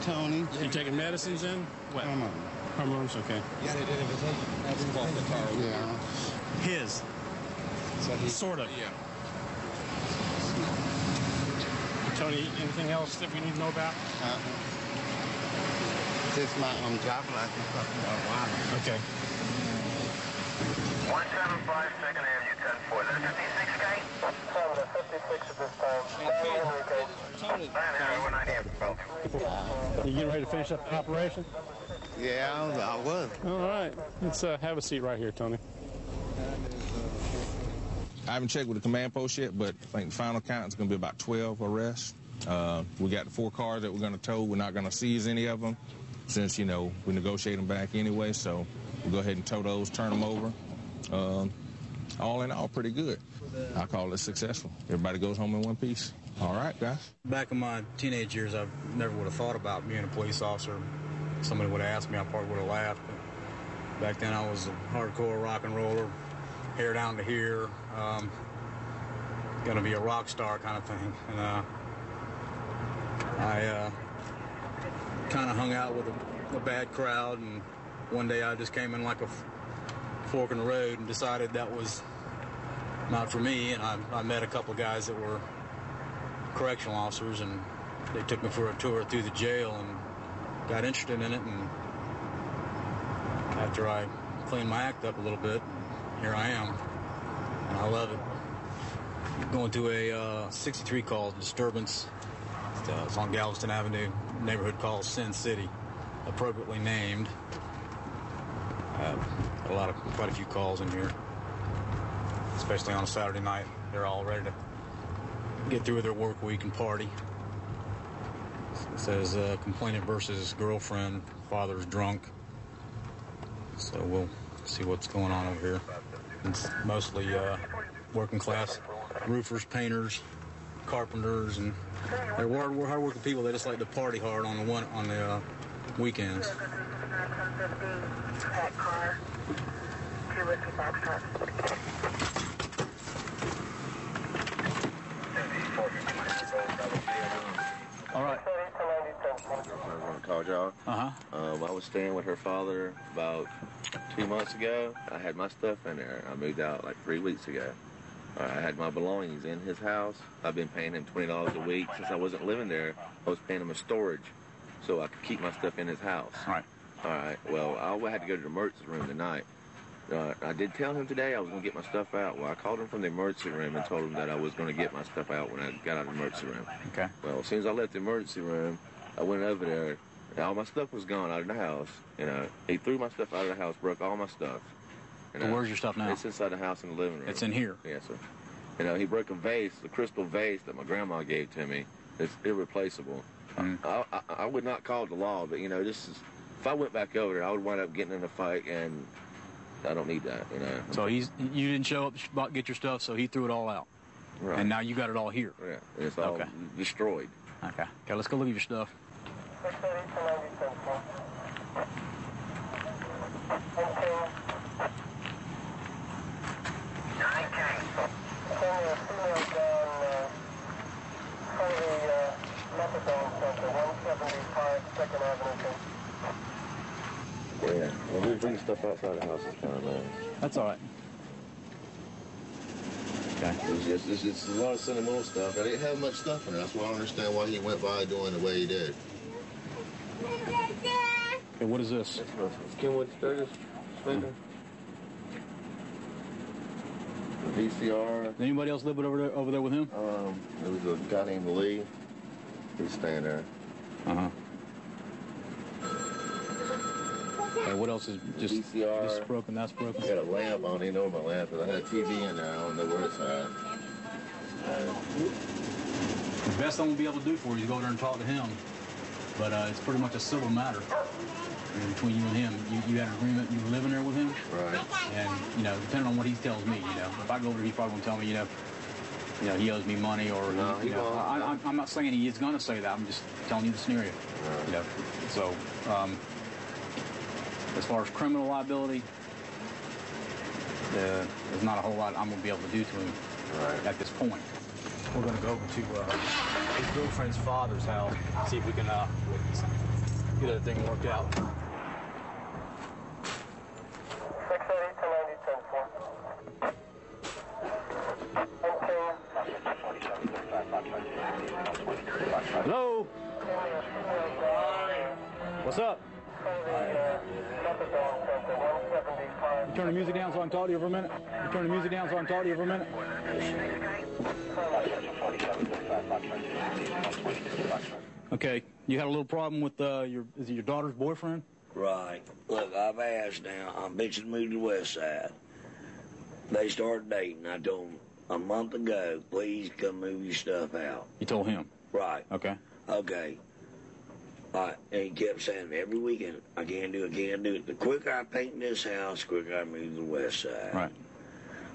Tony. You taking medicines in? What? Hormones, okay. You got identification? Off the car. Yeah. His. Sort of. Yeah. Tony, anything else that we need to know about? This is my driver license. Okay. 175 2nd Avenue, 10-4. Is that 56K? 56 at this time. You getting ready to finish up the operation? Yeah, I was. All right. Let's have a seat right here, Tony. I haven't checked with the command post yet, but I think the final count is going to be about 12 arrests. We got the 4 cars that we're going to tow. We're not going to seize any of them since, we negotiate them back anyway. So we'll go ahead and tow those, turn them over. All in all, pretty good. I call it successful. Everybody goes home in one piece. All right, guys. Back in my teenage years, I never would have thought about being a police officer. Somebody would have asked me, I probably would have laughed. But back then, I was a hardcore rock and roller, hair down to here, gonna be a rock star kind of thing. And I kind of hung out with a bad crowd, and one day I just came in like a fork in the road and decided that was not for me. And I met a couple of guys that were correctional officers, and they took me for a tour through the jail and got interested in it. And after I clean my act up a little bit. Here I am, and I love it. Going to a 63 call disturbance. It's on Galveston Avenue, neighborhood called Sin City, appropriately named. Quite a few calls in here, especially on a Saturday night. They're all ready to get through their work week and party. It says complainant versus girlfriend, father's drunk. So we'll see what's going on over here. It's mostly working class roofers, painters, carpenters, and they're hard-working people. They just like to party hard on the weekends. All right. I want to call y'all. I was staying with her father about 2 months ago. I had my stuff in there. I moved out like 3 weeks ago. I had my belongings in his house. I've been paying him $20 a week. Since I wasn't living there, I was paying him a storage so I could keep my stuff in his house. All right. Well, I had to go to the emergency room tonight. I did tell him today I was going to get my stuff out. Well, I called him from the emergency room and told him that I was going to get my stuff out when I got out of the emergency room. Okay. Well, as soon as I left the emergency room, I went over there, and all my stuff was gone out of the house. He threw my stuff out of the house, broke all my stuff. So where's your stuff now? It's inside the house in the living room. It's in here? Yes, sir. He broke a vase, a crystal vase that my grandma gave to me. It's irreplaceable. I would not call it the law, but, this is, if I went back over there, I would wind up getting in a fight, and I don't need that, So you didn't show up, get your stuff, so he threw it all out. Right. And now you got it all here. Yeah, and it's all destroyed. Okay, let's go look at your stuff. Yeah, well, we bring stuff outside the house this time, man. That's all right. Okay. It's just a lot of sentimental stuff. I didn't have much stuff in it. That's why I don't understand why he went by doing the way he did. Okay, what is this? Kenwood Sturgis speaker. The VCR. Anybody else live over there with him? There was a guy named Lee. He's staying there. Okay, what else is just VCR. This is broken, that's broken? I got a lamp. I don't even know where my lamp is. I had a TV in there. I don't know where it's at. The best I'm going to be able to do for you is go over there and talk to him. But it's pretty much a civil matter between you and him. You had an agreement, you were living there with him. Right. And, depending on what he tells me, if I go over there, he's probably going to tell me, he owes me money or, no, he won't. I'm not saying he is going to say that. I'm just telling you the scenario. Right. So, as far as criminal liability, there's not a whole lot I'm going to be able to do to him at this point. We're going to go over to his girlfriend's father's house, see if we can get everything worked out. 680-1090-10-4. Hello? What's up? You turn the music down so I can talk to you for a minute? You turn the music down so I can talk to you for a minute? Okay, you had a little problem with is it your daughter's boyfriend? Right. Look, I've asked now. I'm bitching to move to the west side. They started dating. I told them a month ago, please come move your stuff out. You told him? Right. Okay. Okay. And he kept saying every weekend, I can't do it. The quicker I paint this house, the quicker I move to the west side. Right.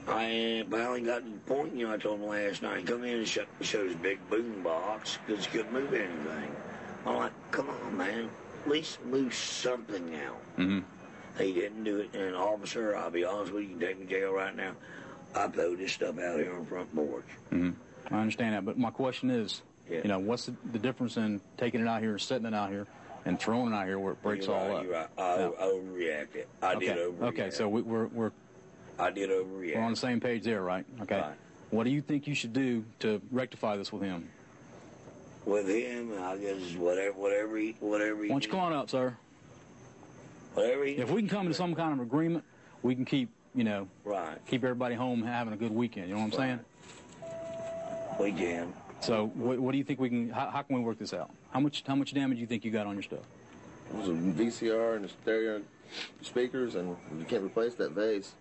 I finally got to the point, I told him last night, come in and show this big boom box because he couldn't move anything. I'm like, come on, man. At least move something out. Mm-hmm. He didn't do it. And an officer, I'll be honest with you, you can take me to jail right now. I throw this stuff out here on the front porch. Mm-hmm. I understand that, but my question is, what's the difference in taking it out here, setting it out here, and throwing it out here where it breaks all up? You're right. I overreacted. I did overreact. Okay, so I did overreact. We're on the same page there, right? Okay. Right. What do you think you should do to rectify this with him? With him, I guess whatever he. Why don't you come on up, sir? Whatever he. If we can come to some kind of agreement, we can keep, you know, Right. keep everybody home having a good weekend. You know what I'm saying? We can. So what do you think we can? How can we work this out? How much damage do you think you got on your stuff? It was a VCR and a stereo speakers, and you can't replace that vase.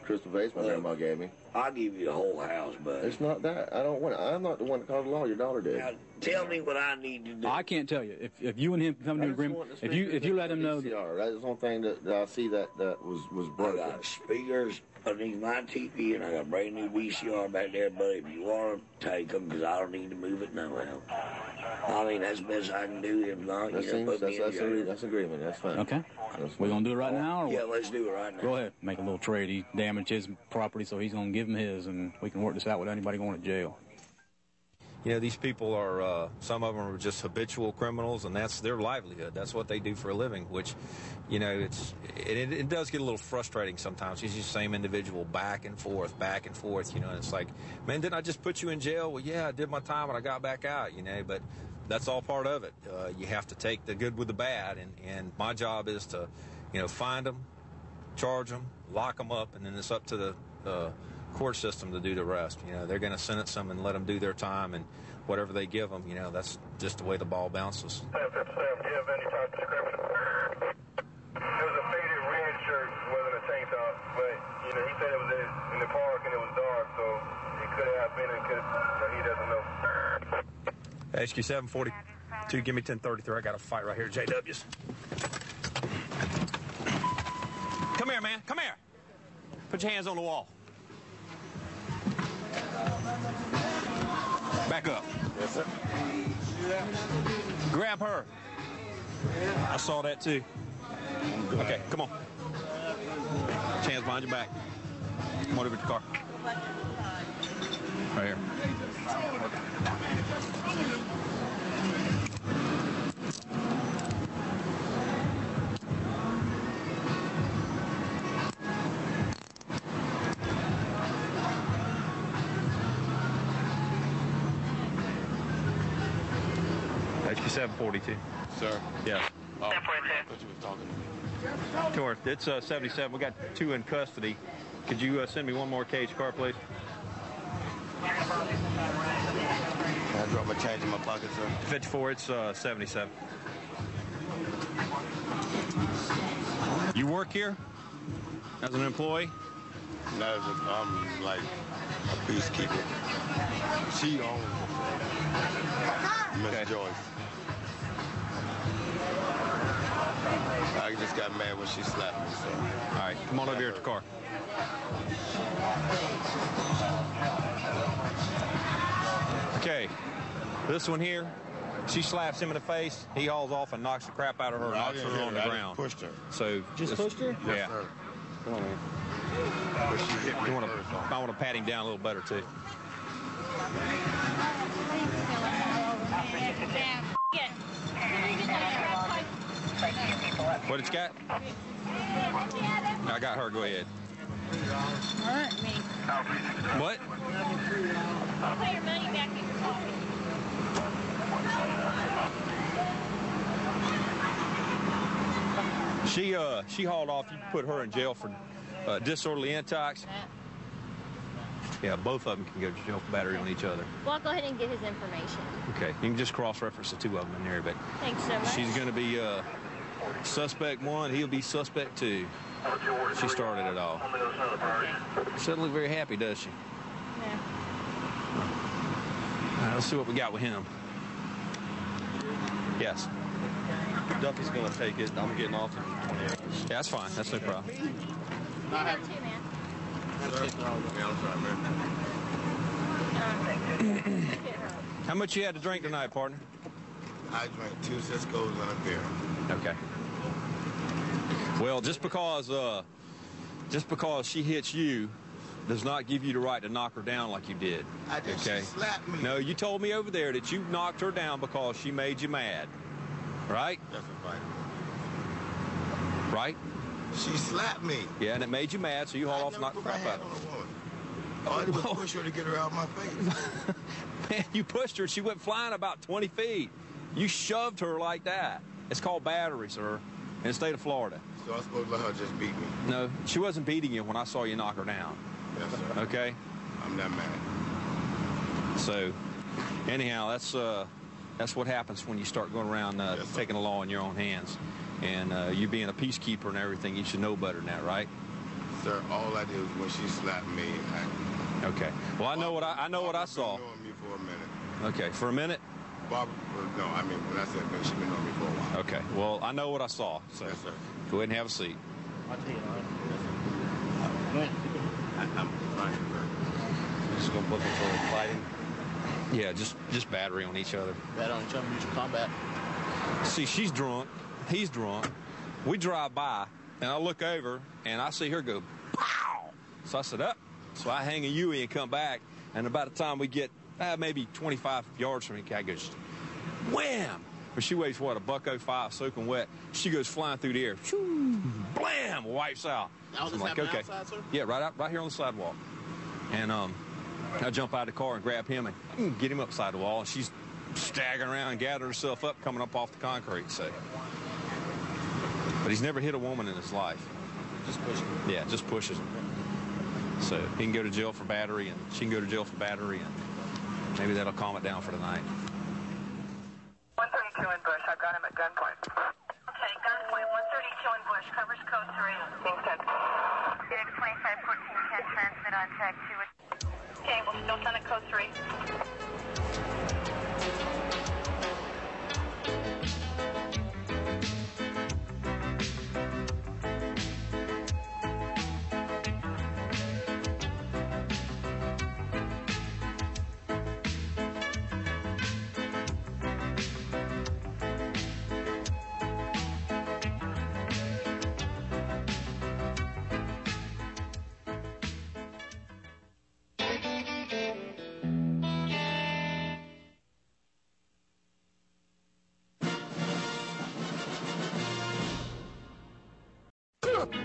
Crystal vase my grandma gave me. I'll give you the whole house, buddy. It's not that. I don't want it. I'm not the one that called the law. Your daughter did. Now, tell me what I need to do. I can't tell you. If you and him come to an agreement, if you let him know. VCR, that's the only thing that I see that was broken. I got speakers underneath my TV, and I got a brand new VCR back there, buddy. If you want to take them, because I don't need to move it now. I mean, that's the best I can do. If not, That you know, put me in jail. that's agreement. That's fine. Okay. We're gonna do it right now. Or Yeah, let's do it right now. Go ahead. Make a little trade. He damaged his property, so he's gonna give him his, and we can work this out without anybody going to jail. You know, these people are, some of them are just habitual criminals, and that's their livelihood. That's what they do for a living, which, you know, it does get a little frustrating sometimes. He's just the same individual back and forth, you know, and it's like, man, didn't I just put you in jail? Well, yeah, I did my time and I got back out, you know, but that's all part of it. You have to take the good with the bad, and my job is to, you know, find them, charge them, lock them up, and then it's up to the court system to do the rest. You know, they're going to sentence them and let them do their time, and whatever they give them, you know, that's just the way the ball bounces. Do you have any type of description? It was a faded red shirt, wasn't a tank top, but, you know, he said it was in the park and it was dark, so it could have been and could, but he doesn't know. HQ 742, give me 1033. I got a fight right here, JW's. Come here, man. Come here. Put your hands on the wall. Back up. Yes, sir. Grab her. I saw that too. Okay, come on. Hands behind your back. Come on over to the car. Right here. HQ 742. Sir? Yes. Oh, I thought you were talking. Sure. It's 77. We got 2 in custody. Could you send me one more cage car, please? I dropped my change in my pocket, sir. 54. It's 77. You work here as an employee? No, I'm like a peacekeeper. She owns Miss Joyce. I just got mad when she slapped me, so. All right, come on over here to the car. Okay, this one here, she slaps him in the face. He hauls off and knocks the crap out of her and knocks her on the ground. Pushed her. So Just pushed her? Yeah. Yes, sir. Come on, man. I want to pat him down a little better too. What it's got? I got her. Go ahead. Hurt me. What? I'll pay your money back in your pocket. She hauled off. You put her in jail for disorderly intox. Yeah, both of them can go to jail for battery on each other. Well, I'll go ahead and get his information. Okay, you can just cross-reference the 2 of them in there, but Thanks so much. she's going to be suspect 1. He'll be suspect 2. She started it all. She doesn't look very happy, does she? Yeah. All right, let's see what we got with him. Yes. Duffy's going to take it. I'm getting off at 20 acres. Yeah, that's fine. That's no problem. You go too, man. How much you had to drink tonight, partner? I drank 2 Cisco's and a beer. Okay. Well, just because she hits you does not give you the right to knock her down like you did. I did. Okay? She slapped me. No, you told me over there that you knocked her down because she made you mad. Right? That's right. Right? She slapped me. Yeah, and it made you mad, so you haul off and knock the crap out of her. All I did was push her to get her out of my face. Man, you pushed her. She went flying about 20 feet. You shoved her like that. It's called battery, sir. in the state of Florida. So I'm supposed to let her just beat me? No, she wasn't beating you when I saw you knock her down. Yes, sir. Okay? I'm not mad. So, anyhow, that's what happens when you start going around taking the law in your own hands. And you being a peacekeeper and everything, you should know better than that, right? Sir, all I did was when she slapped me. Okay. Well, I know what I saw. Barbara been knowing me for a minute. Okay, for a minute? Barbara, no, I mean, when I said me, she's been knowing me for a while. Okay. Well, I know what I saw. So yes, sir. Go ahead and have a seat. I'll tell you, all right? I'm fine, sir. Just go looking for fighting? Yeah, just battery on each other. Battery on each other, mutual combat. See, she's drunk. He's drunk. We drive by, and I look over, and I see her go, pow! So I said, up. So I hang a Huey and come back, and about the time we get maybe 25 yards from me, the guy goes, wham! But she weighs, what, $105, soaking wet. She goes flying through the air. Shoo, blam! Wipes out. Now So this I'm like, happened okay. outside, sir? Yeah, right here on the sidewalk. And I jump out of the car and grab him and get him upside the wall, and she's staggering around and gathering herself up, coming up off the concrete. So, but he's never hit a woman in his life. Just pushes. Yeah, just pushes him. So he can go to jail for battery, and she can go to jail for battery, and maybe that'll calm it down for tonight. 132 in Bush. I've got him at gunpoint. Okay, gunpoint. 132 in Bush. Covers code 3. Being sent. Phoenix 2514 transmit on track 2. Okay, we'll still send it code 3.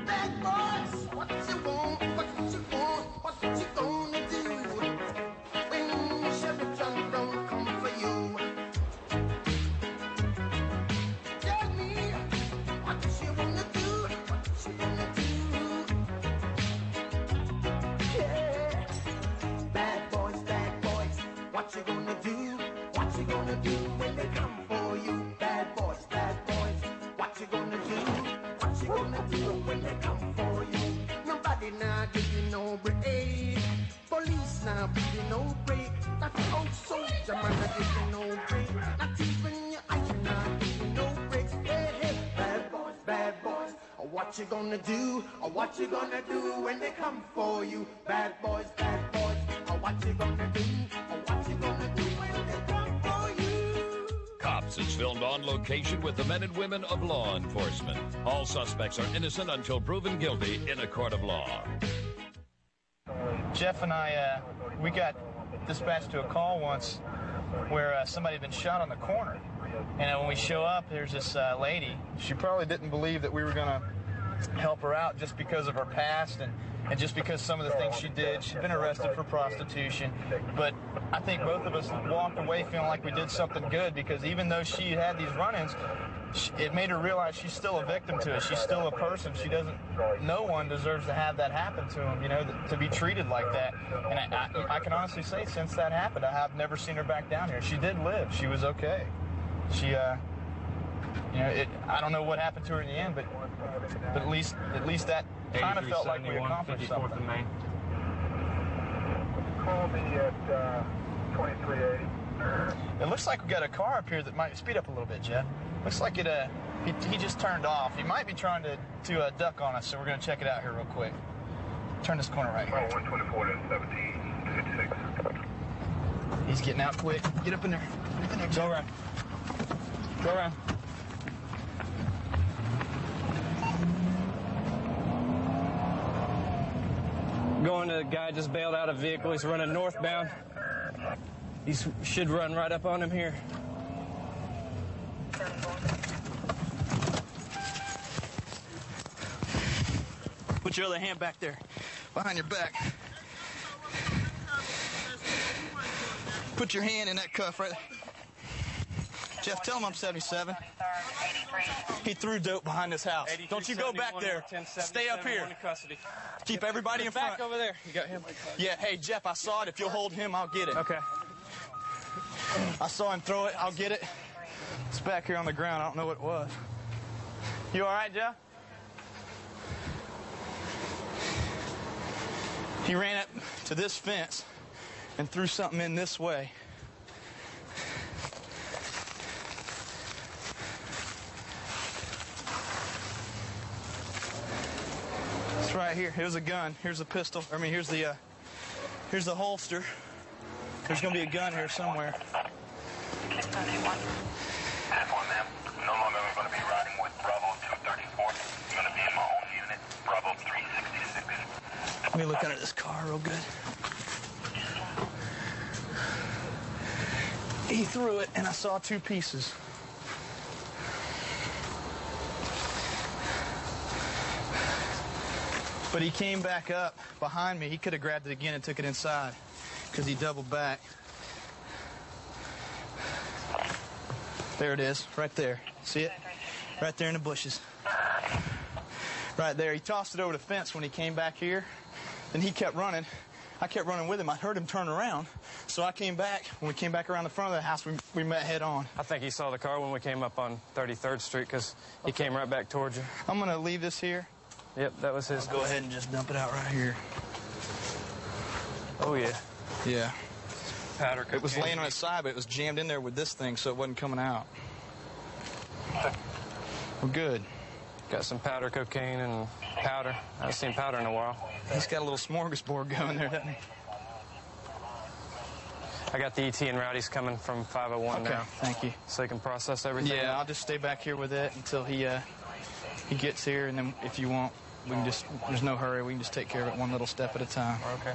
Bad boys, what you want, what you want, what you gonna do when Chevy John don't come for you? Tell me what you wanna do, what you wanna do. Yeah, bad boys, what you gonna do, what you gonna do when they come for you? Bad boys, what you gonna do? What you gonna do when they come for you? Nobody now give you no break. Police now give you no break. That old soldier man not give you no break. Not even your iron now give you no breaks. Hey, hey, bad boys, what you gonna do? Or what you gonna do when they come for you? Bad boys, or what you gonna do? Or what you gonna do when they come for you? Cops is filmed on location with the men and women of law enforcement. All suspects are innocent until proven guilty in a court of law. Jeff and I, we got dispatched to a call once where somebody had been shot on the corner. And when we show up, there's this lady. She probably didn't believe that we were going to help her out just because of her past and just because some of the things she did. She'd been arrested for prostitution. But I think both of us walked away feeling like we did something good, because even though she had these run-ins, it made her realize she's still a victim to it. She's still a person. She doesn't, no one deserves to have that happen to them, you know, to be treated like that. And I can honestly say since that happened, I have never seen her back down here. She did live. She was okay. She, you know, I don't know what happened to her in the end, but at least that kind of felt like we accomplished something. Call me at 2380. It looks like we got a car up here that might speed up a little bit, Jeff. Looks like it. He just turned off. He might be trying to duck on us, so we're gonna check it out here real quick. Turn this corner right here. 124 to 1756. He's getting out quick. Get up in there. Get up in there. Go around. Go around. Going to a guy just bailed out of a vehicle. He's running northbound. He should run right up on him here. Put your other hand back there, behind your back. Put your hand in that cuff right there. Jeff, tell him I'm 77. He threw dope behind this house. Don't you go back there. Stay up here. Keep everybody in front. Back over there. You got him? Yeah, hey, Jeff, I saw it. If you'll hold him, I'll get it. Okay. I saw him throw it. I'll get it. It's back here on the ground. I don't know what it was. You all right, Jeff? He ran up to this fence and threw something in this way. It's right here. Here's a gun. Here's a pistol. I mean, here's the holster. There's going to be a gun here somewhere. No longer going to be riding with Bravo 234. I'm going to be in my own unit, Bravo 366. Let me look under this car real good. He threw it, and I saw two pieces. But he came back up behind me. He could have grabbed it again and took it inside because he doubled back. There it is, right there. See it? Right there in the bushes. Right there. He tossed it over the fence when he came back here. Then he kept running. I kept running with him. I heard him turn around. So I came back. When we came back around the front of the house, we met head on. I think he saw the car when we came up on 33rd Street because he came right back towards you. I'm going to leave this here. Yep, that was his. Go ahead and just dump it out right here. Oh, yeah. Yeah. Powder cocaine. It was laying on its side, but it was jammed in there with this thing, so it wasn't coming out. We're good. Got some powder cocaine and powder. I haven't seen powder in a while. He's got a little smorgasbord going there, doesn't he? I got the ET and Rowdy's coming from 501 okay, now. Thank you. So he can process everything. Yeah, I'll just stay back here with it until he gets here, and then if you want, we can just, there's no hurry, we can just take care of it one little step at a time. Okay.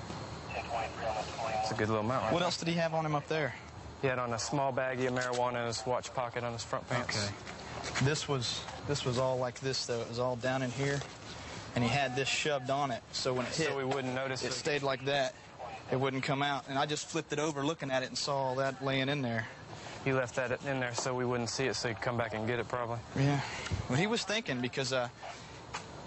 It's a good little mount. What else did he have on him up there? He had on a small baggie of marijuana in his watch pocket on his front pants. Okay. This was all like this, though. It was all down in here, and he had this shoved on it, so when it hit, so we wouldn't notice it stayed like that. It wouldn't come out, and I just flipped it over looking at it and saw all that laying in there. He left that in there so we wouldn't see it, so he'd come back and get it probably. Yeah. Well, he was thinking because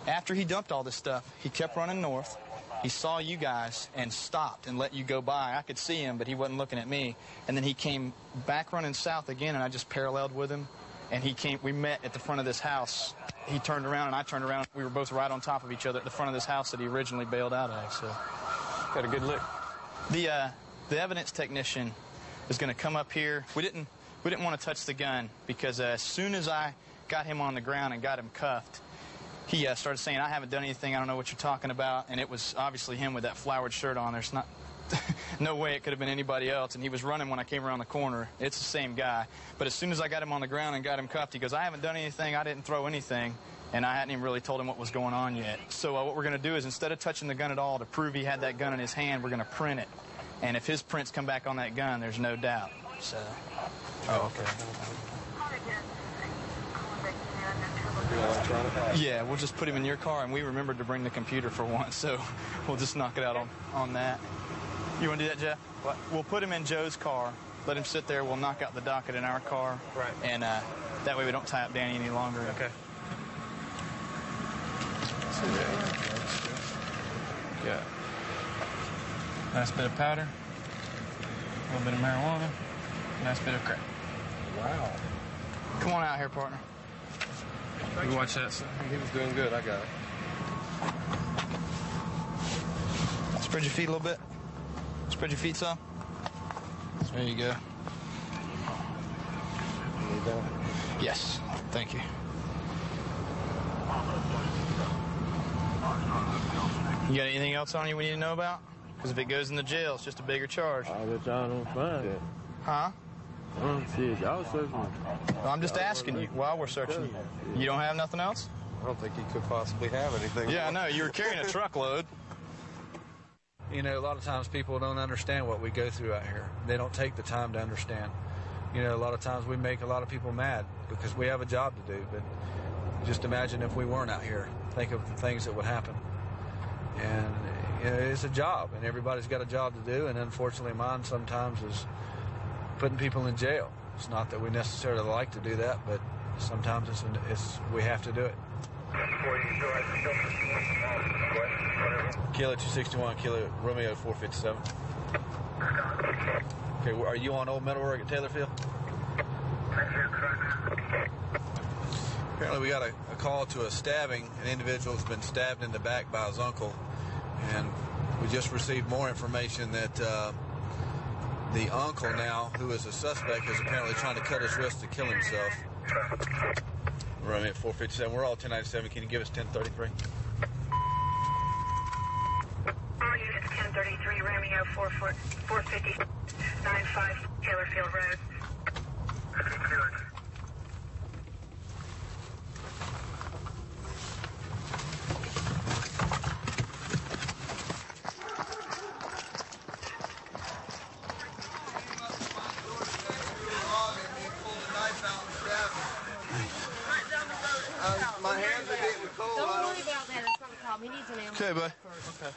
after he dumped all this stuff, he kept running north. He saw you guys and stopped and let you go by. I could see him, but he wasn't looking at me. And then he came back running south again, and I just paralleled with him. And he came. We met at the front of this house. He turned around, and I turned around. We were both right on top of each other at the front of this house that he originally bailed out of. So, got a good look. The evidence technician is going to come up here. We didn't want to touch the gun because as soon as I got him on the ground and got him cuffed, he started saying, "I haven't done anything. I don't know what you're talking about." And it was obviously him with that flowered shirt on. There's not no way it could have been anybody else. And he was running when I came around the corner. It's the same guy. But as soon as I got him on the ground and got him cuffed, he goes, "I haven't done anything. I didn't throw anything." And I hadn't even really told him what was going on yet. So what we're going to do is instead of touching the gun at all to prove he had that gun in his hand, we're going to print it. And if his prints come back on that gun, there's no doubt. So. Oh, okay. Yeah, we'll just put him in your car, and we remembered to bring the computer for once, so we'll just knock it out on that. You want to do that, Jeff? What? We'll put him in Joe's car, let him sit there, we'll knock out the docket in our car. Right. And that way we don't tie up Danny any longer. Okay. Yeah. Nice bit of powder, a little bit of marijuana, nice bit of crack. Wow. Come on out here, partner. You watch that, son. He was doing good. I got it. Spread your feet a little bit. Spread your feet some. There you go. Yes. Thank you. You got anything else on you we need to know about? Because if it goes in the jail, it's just a bigger charge. I bet y'all don't find it. Huh? Shit, y'all searching. Well, I'm just asking you while we're searching you. You don't have nothing else? I don't think he could possibly have anything. Yeah, I know. You were carrying a truckload. You know, a lot of times people don't understand what we go through out here. They don't take the time to understand. You know, a lot of times we make a lot of people mad because we have a job to do. But just imagine if we weren't out here. Think of the things that would happen. And you know, it's a job, and everybody's got a job to do. And unfortunately, mine sometimes is putting people in jail. It's not that we necessarily like to do that, but sometimes we have to do it. Kilo 261, Kilo Romeo 457. Okay, are you on Old Metalwork at Taylorfield? Apparently we got a call to a stabbing. An individual has been stabbed in the back by his uncle, and we just received more information that the uncle now, who is a suspect, is apparently trying to cut his wrist to kill himself. Romeo at 457. We're all 1097. Can you give us 1033? All units 1033, Romeo 450, 95 Taylorfield Road. My hands are getting cold. Don't worry about that. That's not a problem. He needs an ambulance. Okay, bud. Okay.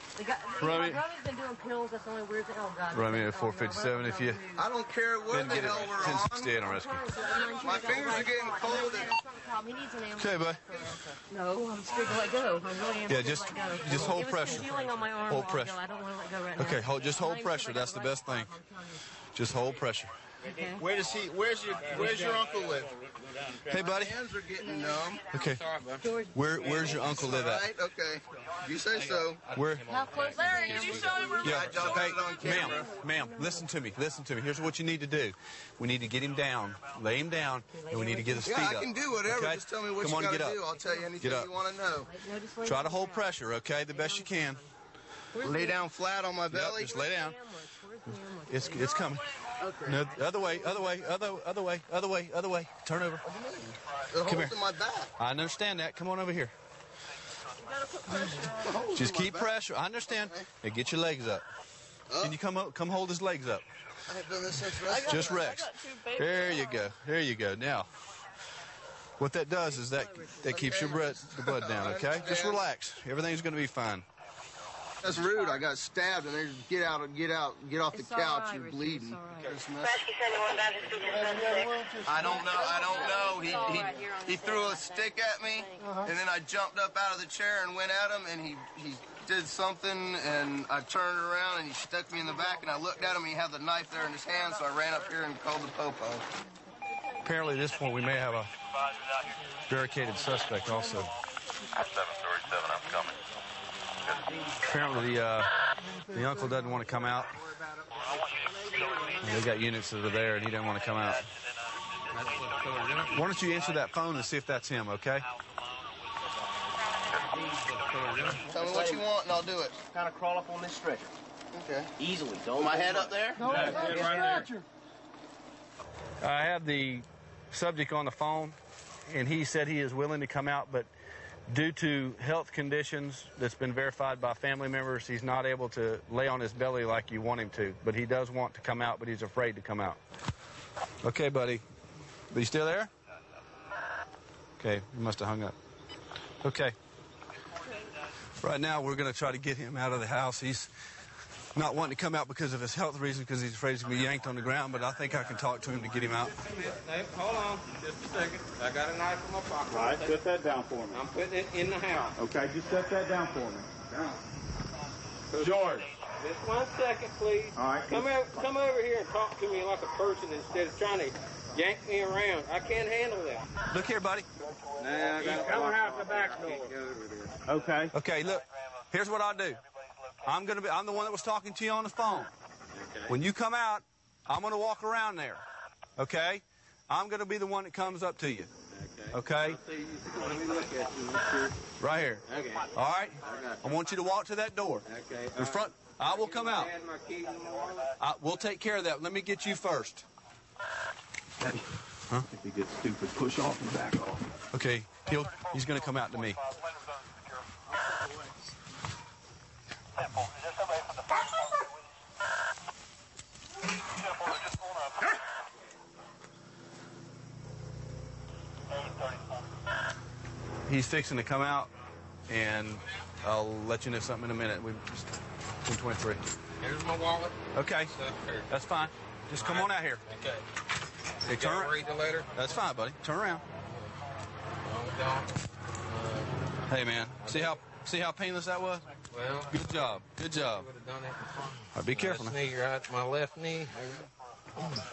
My brother's been doing pills. That's the only weird thing. Oh, God. Romeo 457. If you I don't care what the hell we're on. 1068 on rescue. My fingers are getting cold. That's not a problem. He needs an ambulance. Okay, bud. No, I'm scared to let go. I really am. Yeah, just hold pressure. Feeling on my arm. Hold pressure. I don't want to let go right now. Okay, just hold pressure. That's the best thing. Just hold pressure. Okay. Where's your uncle live? Hey, buddy. My hands are getting numb. Okay. Where's your uncle live at? Right, okay. You say so. Where? How close? Larry, did you show him where? Yeah. Hey, ma'am, listen to me. Here's what you need to do. We need to get him down, lay him down, and we need to get his feet up. Yeah, I can do whatever. Okay? Just tell me what Come you on, got get to up. do. I'll tell you anything you want to know. Try to hold pressure, okay, the best you can. Lay down flat on my belly. Just lay down. It's coming. No, other way. Turn over. Come here. My back. I understand that. Come on over here. Just keep pressure. I understand. Hey, get your legs up. Can you come hold his legs up? I haven't done this since Rex. Just Rex. There you go. There you go. Now, what that does is that keeps the blood down, okay? Just relax. Everything's going to be fine. That's rude. I got stabbed, and they just get off the couch. You're bleeding. I don't know. He threw a stick at me, and then I jumped up out of the chair and went at him, and he did something, and I turned around, and he stuck me in the back, and I looked at him, and he had the knife there in his hand, so I ran up here and called the popo. Apparently, at this point, we may have a barricaded suspect also. 737, I'm coming. Apparently, the uncle doesn't want to come out. They got units that are there, and he doesn't want to come out. Why don't you answer that phone and see if that's him, okay? Tell me what you want, and I'll do it. Kind of crawl up on this stretcher. Okay. Easily. Don't. My head up there? No, right there. I have the subject on the phone, and he said he is willing to come out, but due to health conditions that's been verified by family members, he's not able to lay on his belly like you want him to. But he does want to come out, but he's afraid to come out. Okay, buddy. Are you still there? Okay, you must have hung up. Okay. Right now, we're going to try to get him out of the house. He's not wanting to come out because of his health reasons, because he's afraid he's going to be yanked on the ground, but I think I can talk to him to get him out. Hold on, just a second. I got a knife in my pocket. All right, set that down for me. I'm putting it in the house. Okay, just set that down for me. George. Just 1 second, please. All right. Come over here and talk to me like a person instead of trying to yank me around. I can't handle that. Look here, buddy. Nah, he's coming out the back door. Okay. Okay, look. Here's what I'll do. I'm the one that was talking to you on the phone. Okay. When you come out, I'm going to walk around there. Okay? I'm going to be the one that comes up to you. Okay? Let me look at you. Right here. Okay. All right? I want you to walk to that door. Okay. In front. I will come out. We'll take care of that. Let me get you first. Huh? If he gets stupid, push off and back off. Okay. He's going to come out to me. He's fixing to come out, and I'll let you know something in a minute. We've just 10:23. Here's my wallet. Okay, that's fine. Just come on out here. Okay. Hey, turn around. Read the letter? That's fine, buddy. Turn around. Hey, man. See how painless that was? Well, good job. Good job. Would have done it before. Right, be careful. Knee, right, my left knee.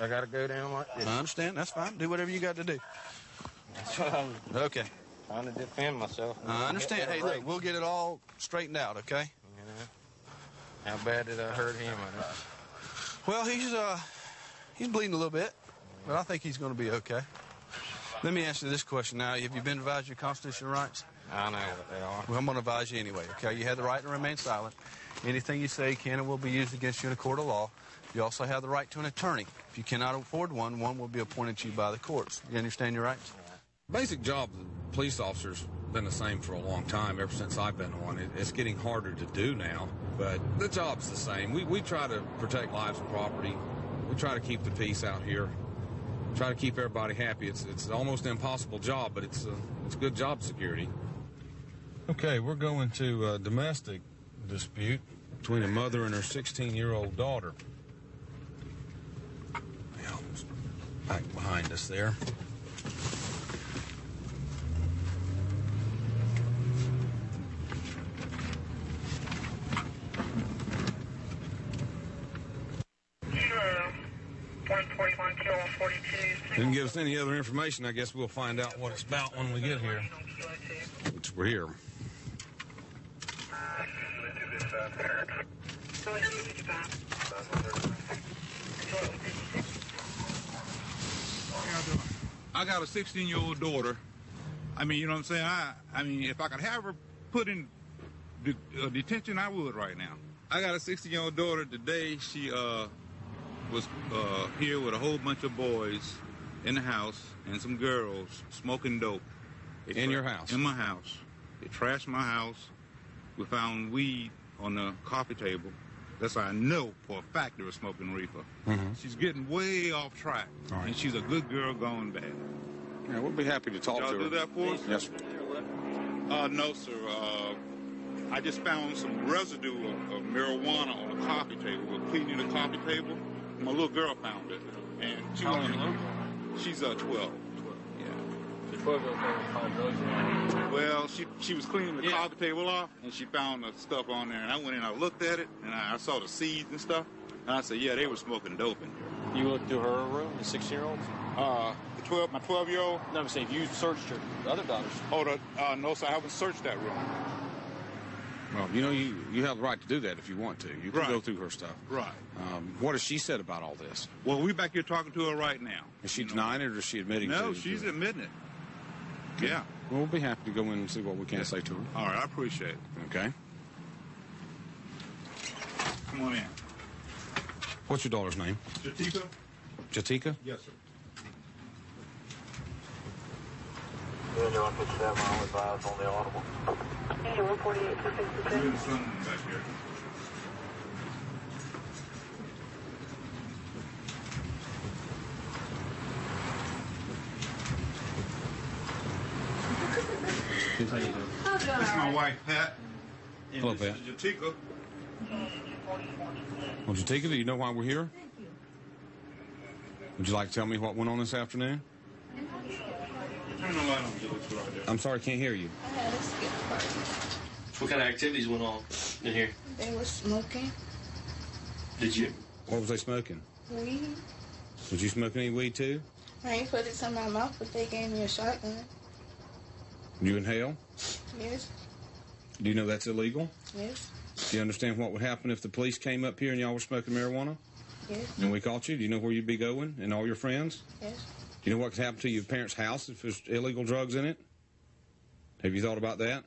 I got to go down like this. I understand. That's fine. Do whatever you got to do. That's what I'm okay. Trying to defend myself. I understand. Hey, look, we'll get it all straightened out, okay? How bad did I hurt him? Well, he's bleeding a little bit, but I think he's going to be okay. Let me ask you this question now. Have you been advised your constitutional rights? I know what they are. Well, I'm going to advise you anyway, okay? You have the right to remain silent. Anything you say can and will be used against you in a court of law. You also have the right to an attorney. If you cannot afford one will be appointed to you by the courts. You understand your rights? Basic job of police officers been the same for a long time, ever since I've been on. It's getting harder to do now, but the job's the same. We try to protect lives and property. We try to keep the peace out here. Try to keep everybody happy. It's almost an impossible job, but it's good job security. Okay, we're going to a domestic dispute between a mother and her 16-year-old daughter. Yeah, back behind us there. Didn't give us any other information. I guess we'll find out what it's about when we get here. Which we're here. I got a 16-year-old daughter. I mean, you know what I'm saying? I mean, if I could have her put in detention, I would right now. I got a 16-year-old daughter. Today, she was here with a whole bunch of boys in the house and some girls smoking dope. In your house? In my house. They trashed my house. We found weed on the coffee table. That's how I know for a fact they were smoking reefer. Mm-hmm. She's getting way off track, and she's a good girl going bad. Yeah, we'll be happy to talk to her. Y'all do that for us? Yes, sir. No, sir. I just found some residue of marijuana on the coffee table. We're cleaning the coffee table. My little girl found it, and she How old is your she's 12. 12. Yeah. So 12-year-old can't find drugs in there? Well, she was cleaning the coffee table off, and she found the stuff on there. And I went in, I looked at it, and I saw the seeds and stuff. And I said, yeah, they were smoking dope in here. You looked through her room, the 16-year-old's? My 12-year-old? No, I'm saying if you searched your other daughter's. Oh, no, sir, I haven't searched that room. Well, you know, you have the right to do that if you want to. You can go through her stuff. Right. What has she said about all this? Well, we're back here talking to her right now. Is she denying it or is she admitting to it? No, she's admitting it. Yeah. Well, we'll be happy to go in and see what we can say to her. All right, I appreciate it. Okay. Come on in. What's your daughter's name? Jatika? Jatika? Yes, sir. Yeah, no, I put that one advised on the audible. Hey, 148, 263. There's someone back here. This is my wife, Pat. And Hello, this Pat. is Jatika. Well, Jatika, do you know why we're here? Would you like to tell me what went on this afternoon? Turn the light on, Jatika, right there. I'm sorry, I can't hear you. I had a skip party. What kind of activities went on in here? They were smoking Did you? What was they smoking? weed. Was you smoking any weed too? I ain't put it in my mouth, but they gave me a shotgun. Did you inhale? Yes, Do you know that's illegal? yes, Do you understand what would happen if the police came up here and y'all were smoking marijuana? yes, And we caught you? Do you know where you'd be going and all your friends? yes. Do you know what could happen to your parents' house if there's illegal drugs in it? Have you thought about that?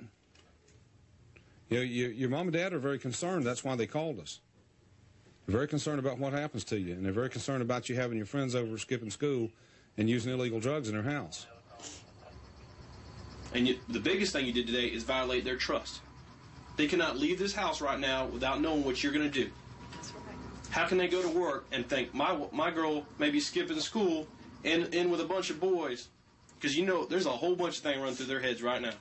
You know, your mom and dad are very concerned. That's why they called us. They're very concerned about what happens to you, and they're very concerned about you having your friends over skipping school and using illegal drugs in their house. And the biggest thing you did today is violate their trust. They cannot leave this house right now without knowing what you're going to do. How can they go to work and think, my girl may be skipping school and in with a bunch of boys? Because you know there's a whole bunch of things running through their heads right now.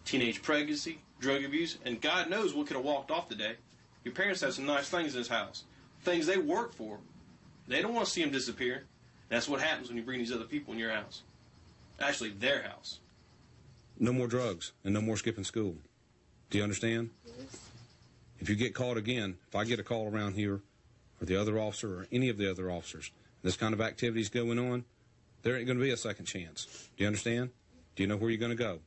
Teenage pregnancy, drug abuse, and God knows what could have walked off today. Your parents have some nice things in this house. Things they work for. They don't want to see them disappear. That's what happens when you bring these other people in your house. Actually, their house. No more drugs and no more skipping school. Do you understand? Yes. If you get caught again, if I get a call around here, or the other officer, or any of the other officers, this kind of activity's going on, there ain't going to be a second chance. Do you understand? Do you know where you're going to go?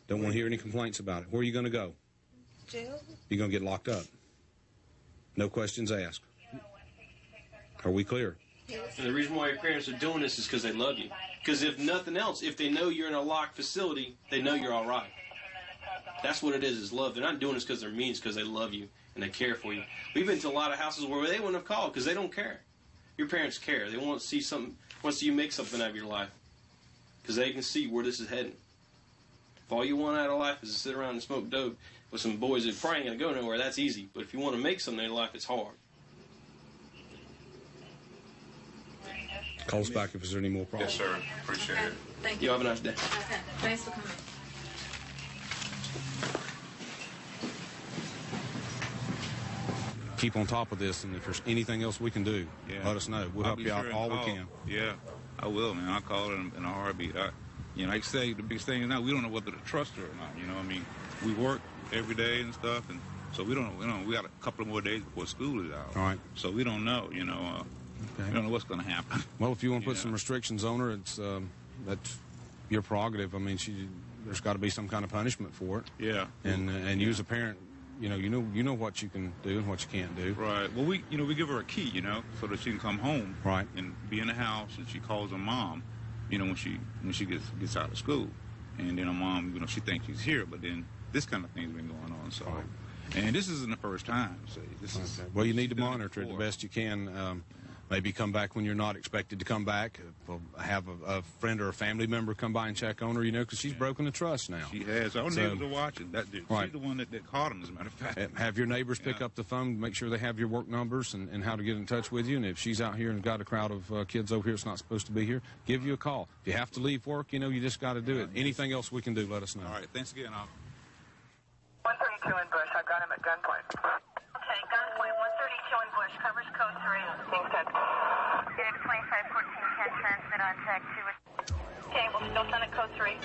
Don't want to hear any complaints about it. Where are you going to go? Jail. You're going to get locked up. No questions asked. Are we clear? And the reason why your parents are doing this is because they love you. Because if nothing else, if they know you're in a locked facility, they know you're all right. That's what it is love. They're not doing this because they're mean. It's because they love you and they care for you. We've been to a lot of houses where they wouldn't have called because they don't care. Your parents care. They want to see something, want to see you make something out of your life because they can see where this is heading. If all you want out of life is to sit around and smoke dope with some boys that probably ain't going to go nowhere, that's easy. But if you want to make something in your life, it's hard. Call us back if there's any more problems. Yes, sir. Appreciate it. Thank you. You have a nice day. Okay. Thanks for coming. Keep on top of this, and if there's anything else we can do, let us know. We'll help you out all we can. Yeah, I will, man. I'll call it in a heartbeat. Like I say, the biggest thing is now we don't know whether to trust her or not. You know what I mean? We work every day and stuff, and so we don't know. We got a couple of more days before school is out. All right. So we don't know, you know. We don't know what's going to happen. Well, if you want to put some restrictions on her, it's that's your prerogative. I mean, there's got to be some kind of punishment for it. Yeah. And you as a parent, you know what you can do and what you can't do. Right. Well, we give her a key, so that she can come home. Right. And be in the house, and she calls her mom, when she gets out of school, and then her mom, she thinks she's here, but then this kind of thing's been going on. So, and this isn't the first time. So this is well, you need to monitor it the best you can. Maybe come back when you're not expected to come back. Have a friend or a family member come by and check on her, because she's broken the trust now. She has. Our neighbors are watching. She's the one that caught him, as a matter of fact. Have your neighbors pick up the phone, make sure they have your work numbers and how to get in touch with you. And if she's out here and got a crowd of kids over here that's not supposed to be here, give you a call. If you have to leave work, you just got to do it. Anything else we can do, let us know. All right. Thanks again. 132 in Bush. I got him at gunpoint. Okay, gunpoint. 132 in Bush. Covers code 3. Being sent. Phoenix 2514 transmit on tag 2. Okay, we'll still send it code 3.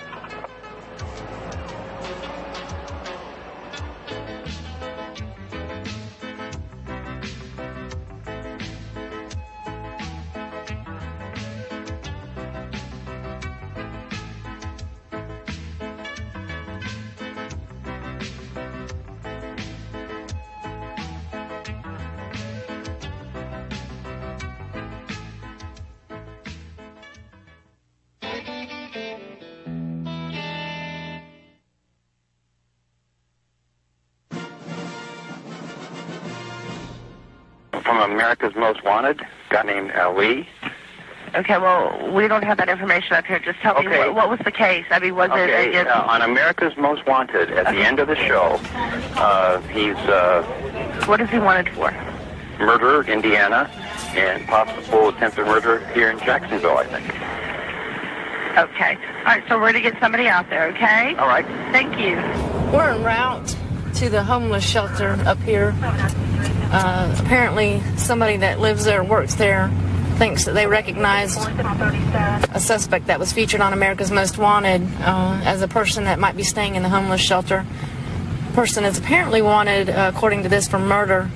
From America's Most Wanted, a guy named Lee. Okay, well, we don't have that information up here. Just tell me, what was the case? I mean, was it... on America's Most Wanted, at the end of the show, he's... what is he wanted for? Murder, Indiana, and possible attempted murder here in Jacksonville, I think. Okay. All right, so we're going to get somebody out there, okay? All right. Thank you. We're en route to the homeless shelter up here. Apparently, somebody that lives there, works there, thinks that they recognized a suspect that was featured on America's Most Wanted as a person that might be staying in the homeless shelter. The person is apparently wanted, according to this, for murder.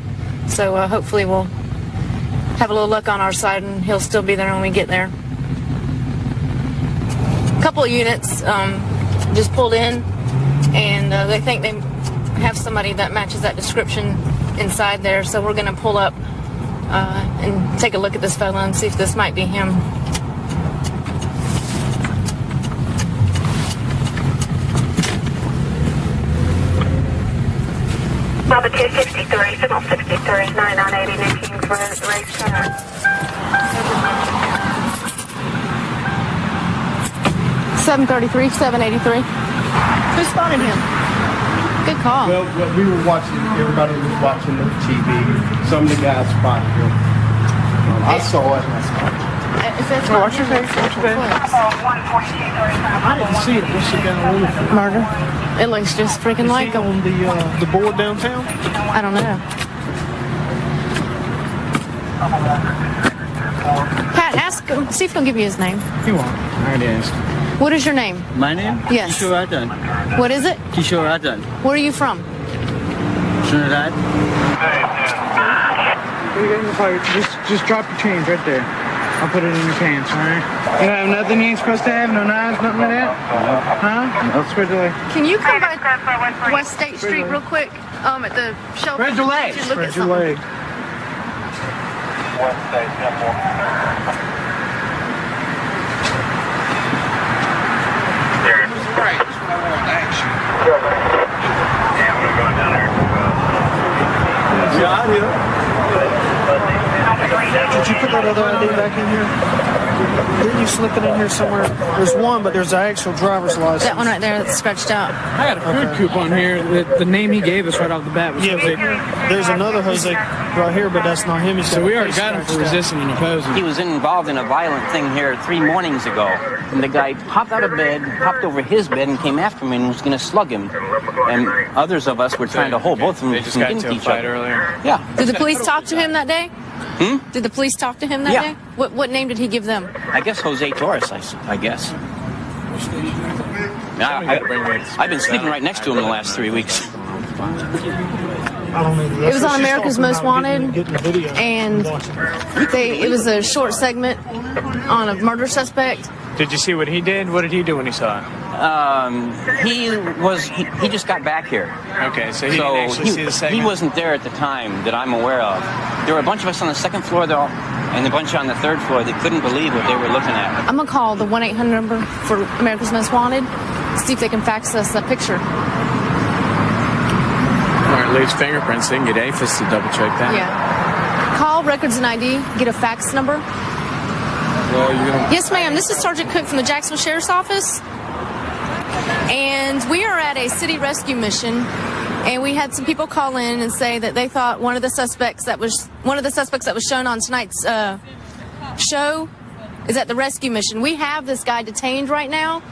So hopefully we'll have a little luck on our side and he'll still be there when we get there. A couple of units just pulled in, and they think they have somebody that matches that description inside there, so we're going to pull up and take a look at this fella and see if this might be him. Number 263, signal 63, 9980, New Kings Race Center. 733, 783. Who spotted him? Good call. Well, we were watching, everybody was watching the TV. Some of the guys spotted him. I saw it and I spotted it. What's your face? What's your face? I didn't see it. What's the guy looking for? Murder. It looks just freaking like him. On the board downtown? I don't know. Pat, ask see if he'll give you his name. He won't. I already asked. What is your name? My name? Yes. Kishore Adan. What is it? Kishore Adan. Where are you from? Trinidad. Just drop your change right there. I'll put it in your pants, all right? You have nothing you ain't supposed to have? No knives, nothing like that? Huh? Let's spread your leg. Can you come by West State Street real quick? At the shelter. Spread your legs. Spread your leg. West State Temple. Right, that's what I want, action. Yeah, I'm gonna go down there. Did you put that other ID back in here? Didn't you slip it in here somewhere? There's one, but there's the actual driver's license. That one right there that's scratched out. I got a food coupon here. The name he gave us right off the bat was Jose. There's another Jose right here, but that's not him. So we already got him for resisting and opposing. He was involved in a violent thing here 3 mornings ago. And the guy hopped out of bed, hopped over his bed, and came after me and was going to slug him. And others of us were trying to hold both of them from getting each other. Earlier. Yeah. Did the police talk to him that day? Did the police talk to him that Yeah. day? What name did he give them? I guess Jose Torres, I guess. I've been sleeping right next to him the last 3 weeks. It was on America's Most Wanted, and it was a short segment on a murder suspect. Did you see what he did? What did he do when he saw it? He just got back here. Okay, so he didn't actually see the segment? He wasn't there at the time that I'm aware of. There were a bunch of us on the second floor, though, and a bunch on the third floor that couldn't believe what they were looking at. I'm going to call the 1-800 number for America's Most Wanted, see if they can fax us that picture. Or at least fingerprints. They can get APHIS to double check that. Yeah. Call Records and ID, get a fax number. Well, you're gonna... Yes, ma'am. This is Sergeant Cook from the Jacksonville Sheriff's Office. And we are at a city rescue mission, and we had some people call in and say that they thought one of the suspects that was shown on tonight's show is at the rescue mission. We have this guy detained right now.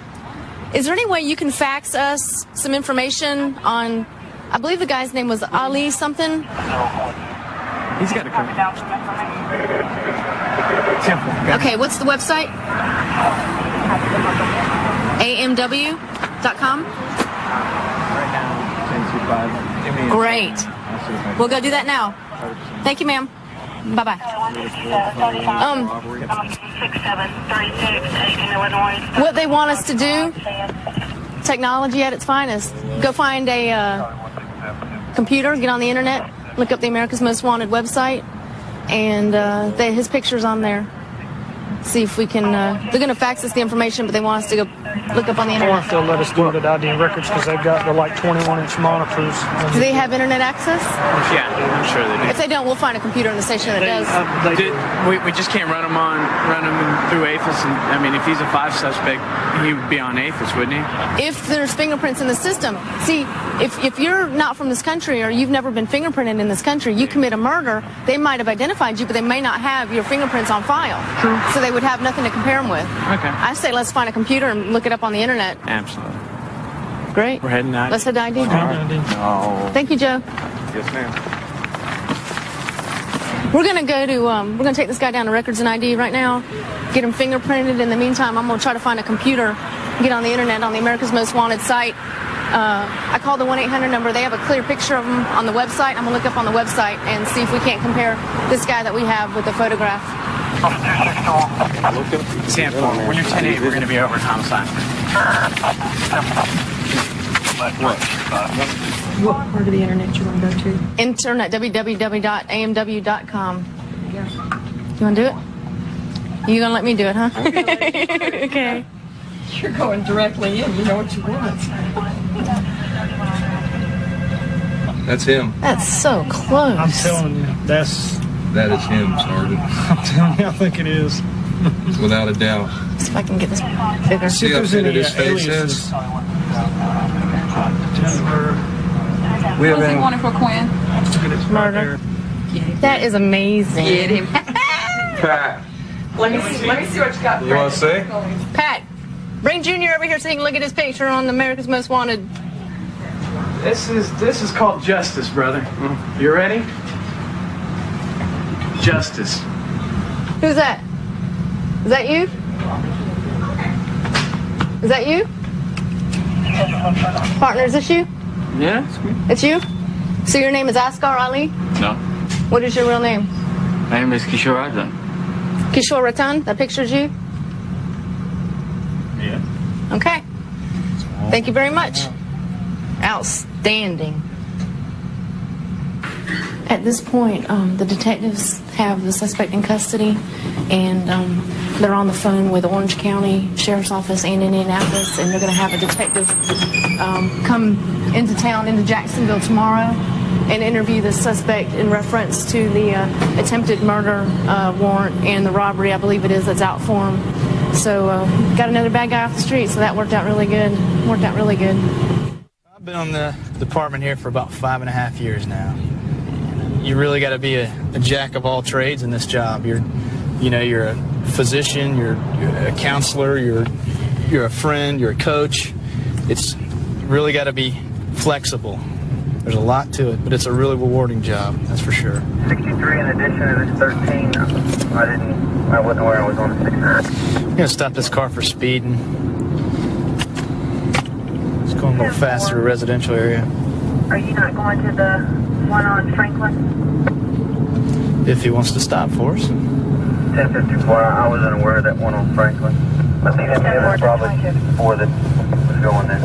Is there any way you can fax us some information on, I believe the guy's name was Ali something? He's got to come. Okay, what's the website? AMW.com? Great. We'll go do that now. Thank you, ma'am. Bye-bye. What they want us to do, technology at its finest. Go find a computer, get on the internet, look up the America's Most Wanted website, and his picture's on there. See if we can, they're going to fax us the information, but they want us to go look up on the I internet. wonder if they'll let us do it at ID Records because they've got the like 21-inch monitors. Do they have internet access? Yeah, I'm sure they do. If they don't, we'll find a computer in the station that does. We just can't run him through APHIS. And, I mean, if he's a 5 suspect, he would be on APHIS, wouldn't he? If there's fingerprints in the system. See, if you're not from this country or you've never been fingerprinted in this country, you commit a murder, they might have identified you, but they may not have your fingerprints on file. True. So they would have nothing to compare them with. Okay. I say let's find a computer and look it up on the internet. Absolutely. Great. We're heading out. Let's head to ID. No. Thank you, Joe. Yes, ma'am. We're gonna go to we're gonna take this guy down to Records and ID right now, get him fingerprinted. In the meantime, I'm gonna try to find a computer, get on the internet on the America's Most Wanted site. I called the 1-800 number. They have a clear picture of him on the website. I'm gonna look up on the website and see if we can't compare this guy that we have with the photograph. Sample, when you're 10-8, we're going to be over at homicide. What part of the internet you want to go to? Internet, www.amw.com. You want to do it? You going to let me do it, huh? Okay. You're going directly in. You know what you want. That's him. That's so close. I'm telling you, that is him, Sergeant. I'm telling you, I think it is. Without a doubt. See if I can get this bigger. See how fitted his face is? We have been wanted for Quinn. Murder. That is amazing. Get him. Pat. Let me see what you got. You want to say? Pat, bring Junior over here so he can look at his picture on America's Most Wanted. This is called justice, brother. You ready? Justice. Who's that? Is that you? Is that you? Partner, is this you? Yeah, it's me. It's you? So your name is Asghar Ali? No. What is your real name? My name is Kishore Ratan. Kishore Ratan? That picture's you? Yeah. Okay. Thank you very much. Outstanding. At this point, the detectives have the suspect in custody, and they're on the phone with Orange County Sheriff's Office and Indianapolis, and they're going to have a detective come into town, into Jacksonville tomorrow, and interview the suspect in reference to the attempted murder warrant and the robbery, I believe it is, that's out for him. So got another bad guy off the street, so that worked out really good. I've been on the department here for about 5.5 years now. You really got to be a jack of all trades in this job. You're a physician, you're a counselor, you're a friend, you're a coach. You really got to be flexible. There's a lot to it, but it's a really rewarding job, that's for sure. 63 in addition to this 13. I wasn't aware I was on the 69. I'm going to stop this car for speeding. It's going a little fast through a residential area. Are you not going to the one on Franklin? If he wants to stop for us. 1054, I wasn't aware of that one on Franklin. I think that's probably 4 that was going there.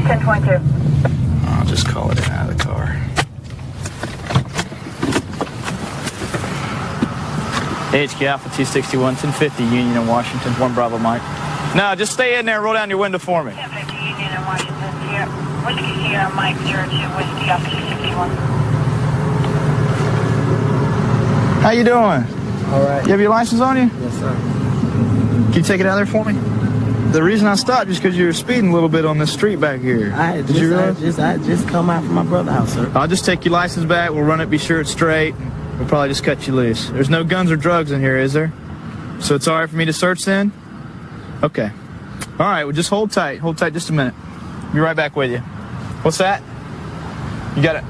1022. I'll just call it out of the car. HQ Alpha 261, 1050 Union in Washington, 1 Bravo Mike. No, just stay in there and roll down your window for me. 1050 Union in Washington, Whiskey Sierra Mike 02, Whiskey Alpha 261. How you doing? All right. You have your license on you? Yes, sir. Can you take it out there for me? The reason I stopped is because you were speeding a little bit on this street back here. I just come out from my brother's house, sir. I'll just take your license back. We'll run it, be sure it's straight. We'll probably just cut you loose. There's no guns or drugs in here, is there? So it's all right for me to search then? Okay. All right, well, just hold tight. Hold tight just a minute. Be right back with you. What's that? You got it?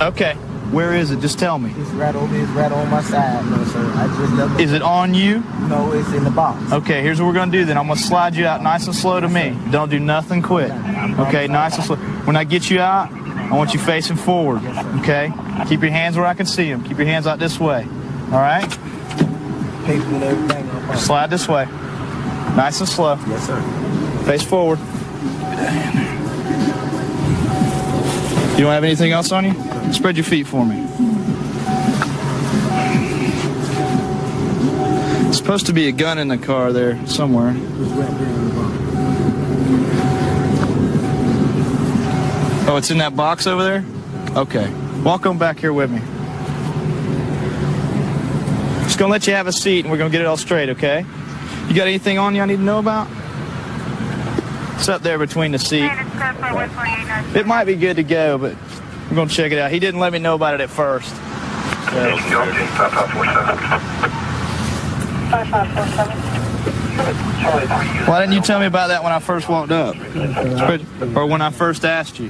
Okay. Where is it? Just tell me. It's right over. It's right on my side, no, sir. I just left it. Is it on you? No, it's in the box. Okay, here's what we're going to do then. I'm going to slide you out nice and slow to me. Don't do nothing quick. Okay, nice and slow. When I get you out, I want you facing forward. Okay? Keep your hands where I can see them. Keep your hands out this way. All right? Paper and everything. Slide this way. Nice and slow. Yes, sir. Face forward. You don't have anything else on you? Spread your feet for me. There's supposed to be a gun in the car there somewhere. Oh, it's in that box over there? Okay. Walk on back here with me. Just gonna let you have a seat and we're gonna get it all straight, okay? You got anything on you I need to know about? It's up there between the seat. It might be good to go, but we're going to check it out. He didn't let me know about it at first. So. 5547. Why didn't you tell me about that when I first walked up? Or when I first asked you?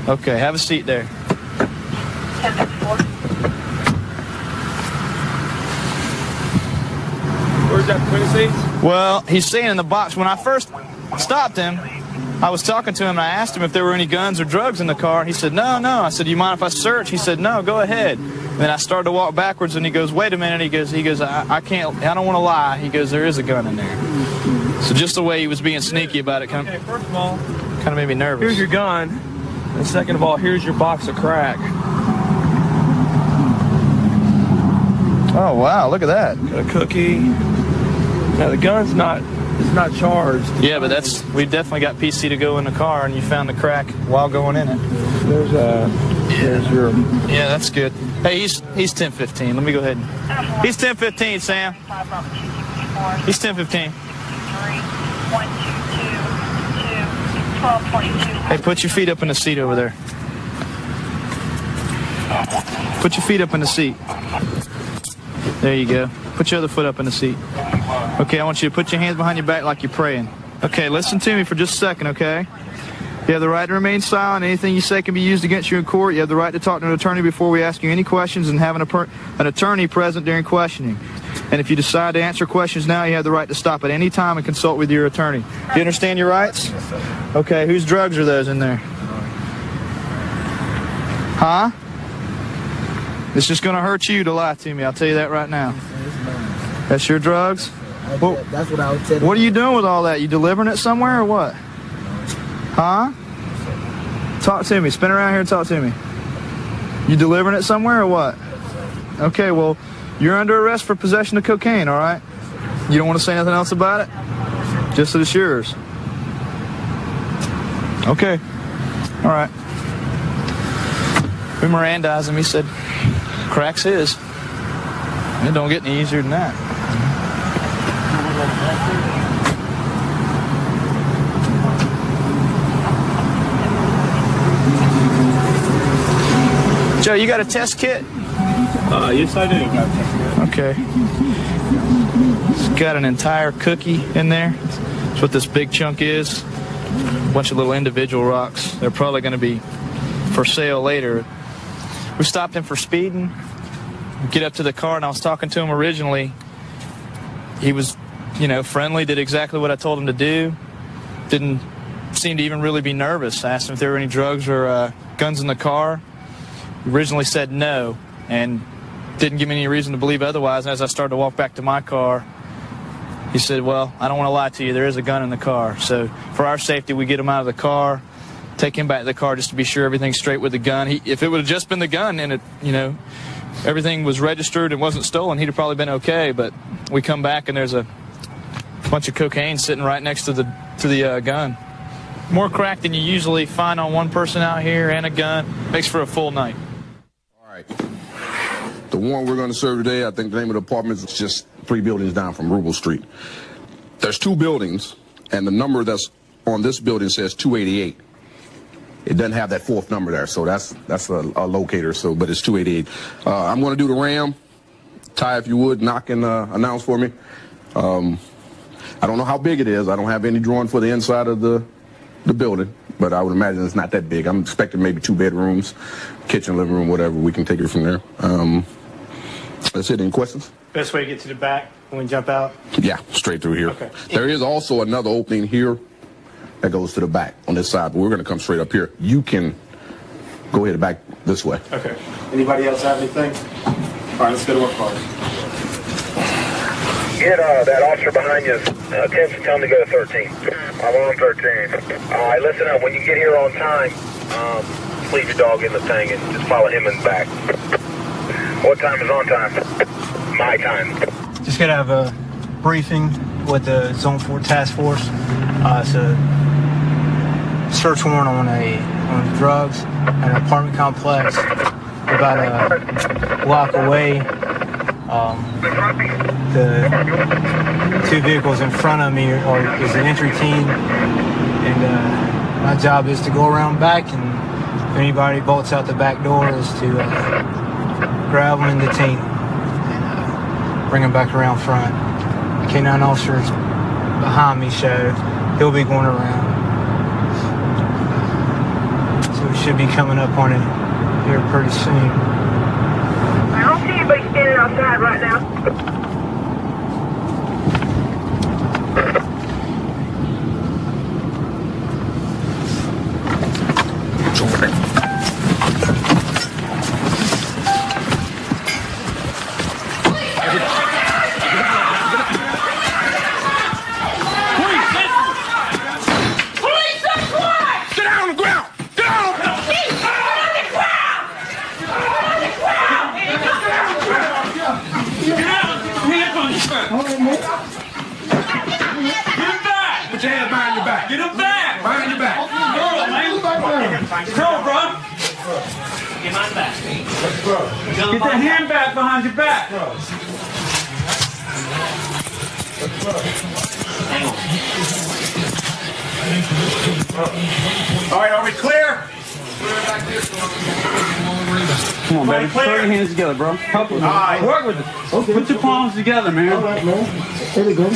Okay, have a seat there. 1054. Where's that between the seats? Well, he's saying in the box. When I first stopped him, I was talking to him and I asked him if there were any guns or drugs in the car. He said, no. I said, do you mind if I search? He said, no, go ahead. And then I started to walk backwards and he goes, wait a minute. He goes, I don't want to lie. He goes, there is a gun in there. So just the way he was being sneaky about it Okay, first of all, kind of made me nervous. here's your gun. And second of all, here's your box of crack. Oh, wow, look at that. Got a cookie. Now, the gun's not charged. Yeah, but we've definitely got PC to go in the car, and you found the crack while going in it. There's your... Yeah, that's good. Hey, he's 1015. Let me go ahead. He's 1015, Sam. He's 1015. Hey, put your feet up in the seat over there. Put your feet up in the seat. There you go. Put your other foot up in the seat. Okay, I want you to put your hands behind your back like you're praying. Okay, listen to me for just a second, okay? You have the right to remain silent. Anything you say can be used against you in court. You have the right to talk to an attorney before we ask you any questions and have an attorney present during questioning. And if you decide to answer questions now, you have the right to stop at any time and consult with your attorney. Do you understand your rights? Okay, whose drugs are those in there? Huh? It's just going to hurt you to lie to me. I'll tell you that right now. That's your drugs? Well, that's what I was telling you. What are you doing with all that? You delivering it somewhere or what? Huh? Talk to me. Spin around here and talk to me. You delivering it somewhere or what? Okay, well, you're under arrest for possession of cocaine, all right? You don't want to say nothing else about it? Just that it's yours. Okay. All right. We Mirandized him. He said, crack's his. It don't get any easier than that. Joe, you got a test kit? Yes, I do. Okay. It's got an entire cookie in there. That's what this big chunk is. A bunch of little individual rocks. They're probably going to be for sale later. We stopped him for speeding. We get up to the car, and I was talking to him originally. He was, friendly, did exactly what I told him to do. Didn't seem to even really be nervous. I asked him if there were any drugs or guns in the car. He originally said no, and didn't give me any reason to believe otherwise. And as I started to walk back to my car, he said, well, I don't want to lie to you. There is a gun in the car. So for our safety, we get him out of the car, take him back to the car just to be sure everything's straight with the gun. If it would have just been the gun and everything was registered and wasn't stolen, he'd have probably been okay. But we come back and there's a bunch of cocaine sitting right next to the gun. More crack than you usually find on one person out here and a gun. Makes for a full night. All right. The warrant we're going to serve today, I think the name of the apartment is just 3 buildings down from Rubel Street. There's 2 buildings, and the number that's on this building says 288. It doesn't have that 4th number there, so that's a locator. But it's 288. I'm going to do the RAM. Ty, if you would, knock and announce for me. I don't know how big it is. I don't have any drawing for the inside of the building, but I would imagine it's not that big. I'm expecting maybe 2 bedrooms, kitchen, living room, whatever. We can take it from there. That's it. Any questions? Best way to get to the back when we jump out? Yeah, straight through here. Okay. There is also another opening here that goes to the back on this side, but we're going to come straight up here. You can go ahead and back this way. Okay. Anybody else have anything? All right, let's go to our car. Get that officer behind you. Attention, tell him to go to 13. I'm on 13. All right, listen up. When you get here on time, leave your dog in the thing and just follow him in the back. What time is on time? My time. Just got to have a briefing with the Zone 4 Task Force. It's a search warrant on drugs at an apartment complex about a block away. The 2 vehicles in front of me is an entry team, and my job is to go around back, and if anybody bolts out the back door is to grab them and detain them and bring them back around front. The K9 officer's behind me, so he'll be going around. So we should be coming up on it here pretty soon. I don't see anybody standing outside right now. Get that hand back behind your back. All right, are we clear? Come on, baby. Throw your hands together, bro. Help us. All right. Work with it. Okay. Put your palms together, man. All right, man. Here we go.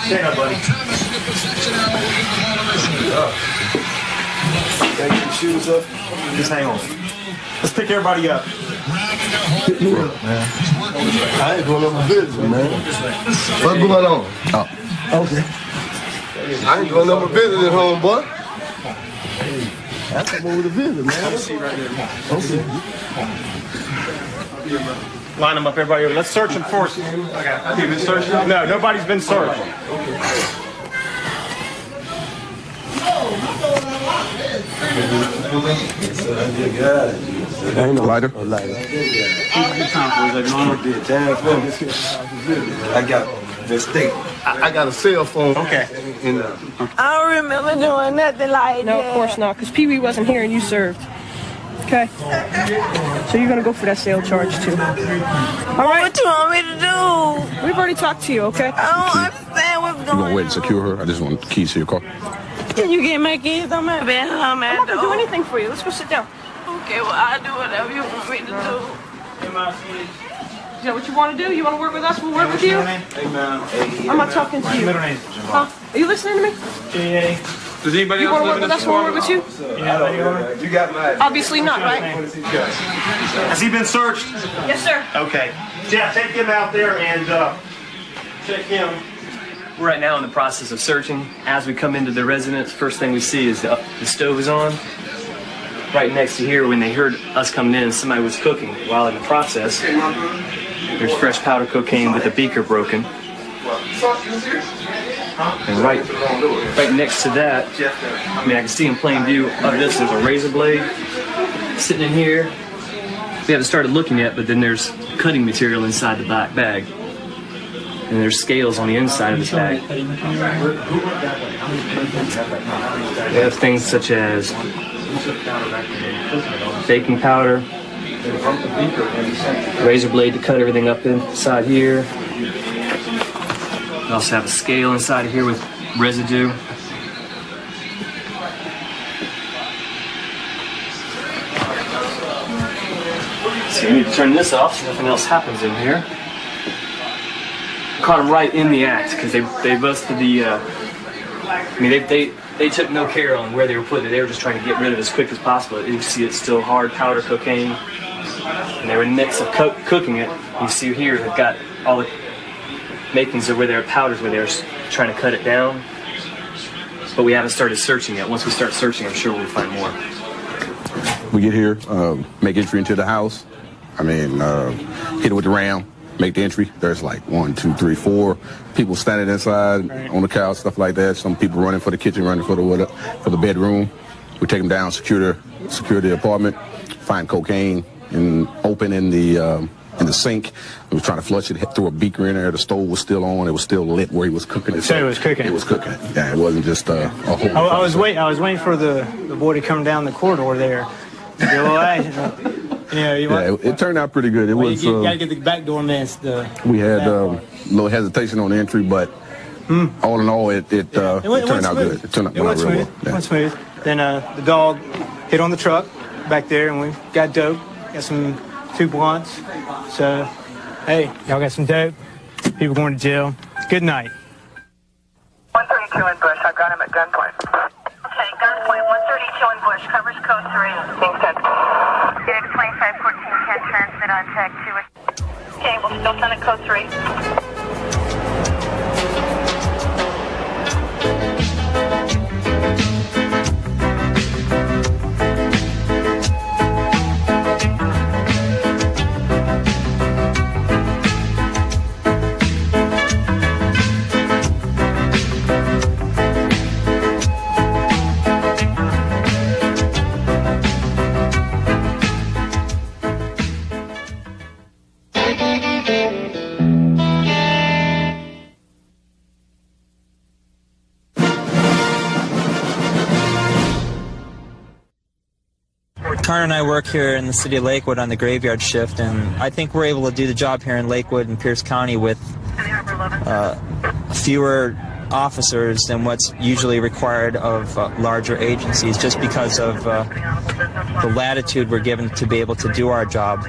Stand up, buddy. shoes up. Just hang on. Let's pick everybody up. Pick me up, man. I ain't going on my business, man. What's going on? Oh. Okay. I ain't going on my business at home, boy. That's come over to visit, man. Have a seat right there. Okay. Line them up, everybody. Let's search them first. Okay. Have you been searched? No, nobody's been searched. Ain't no lighter. I got this thing. I got a cell phone. Okay. I don't remember doing nothing like that. No, of course not, because Pee Wee wasn't here and you served. Okay? So you're going to go for that sale charge, too. All right? What you want me to do? We've already talked to you, okay? I don't understand what's going on. You gonna wait and secure her? I just want keys to your car. Can you get my keys? I'm not going to do anything for you. Let's go sit down. Okay, well, I'll do whatever you want me to do. Is that what you want to do? You want to work with us? We'll work with you? I'm not talking to you. Huh? Are you listening to me? Does anybody else want to work with us? We'll work with you? You got my... Obviously not, right? Has he been searched? Yes, sir. Okay. Jeff, take him out there and check him. We're right now in the process of searching. As we come into the residence, first thing we see is the stove is on. Right next to here, when they heard us coming in, somebody was cooking. While in the process, there's fresh powder cocaine with the beaker broken. And right next to that, I mean, I can see in plain view of this, there's a razor blade sitting in here. We haven't started looking yet, but then there's cutting material inside the black bag. And there's scales on the inside of this bag. They have things such as baking powder, razor blade to cut everything up inside here. We also have a scale inside of here with residue. So you need to turn this off so nothing else happens in here. Caught them right in the act because they busted the. I mean, they took no care on where they were putting it. They were just trying to get rid of it as quick as possible. You can see it's still hard powder cocaine, and they were in the midst of cooking it. You see here they've got all the makings of where their powders, where they're trying to cut it down. But we haven't started searching yet. Once we start searching, I'm sure we'll find more. We get here, make entry into the house. I mean, hit it with the ram. Make the entry. There's like 1, 2, 3, 4 people standing inside on the couch, stuff like that. Some people running for the kitchen, running for the bedroom. We take them down, secure the apartment, find cocaine open in the sink. We was trying to flush it, threw a beaker in there. The stove was still on. It was still lit where he was cooking it. So it was cooking. It was cooking. Yeah, it wasn't just a whole. I was waiting for the boy to come down the corridor there. It turned out pretty good. It was. You gotta get the back door man. We had a little hesitation on the entry, but all in all, it turned out good. It turned out real well. It went smooth. Then the dog hit on the truck back there, and we got dope. Got some 2 blunts. So, hey, y'all got some dope. People going to jail. Good night. 132 in Bush. I've got him at gunpoint. Okay, gunpoint. 132 in Bush. Covers code 3. Being sent. Unit 2514 can transmit on tag 2. Okay, we'll still send it code 3. Connor and I work here in the city of Lakewood on the graveyard shift, and I think we're able to do the job here in Lakewood and Pierce County with fewer officers than what's usually required of larger agencies, just because of the latitude we're given to be able to do our job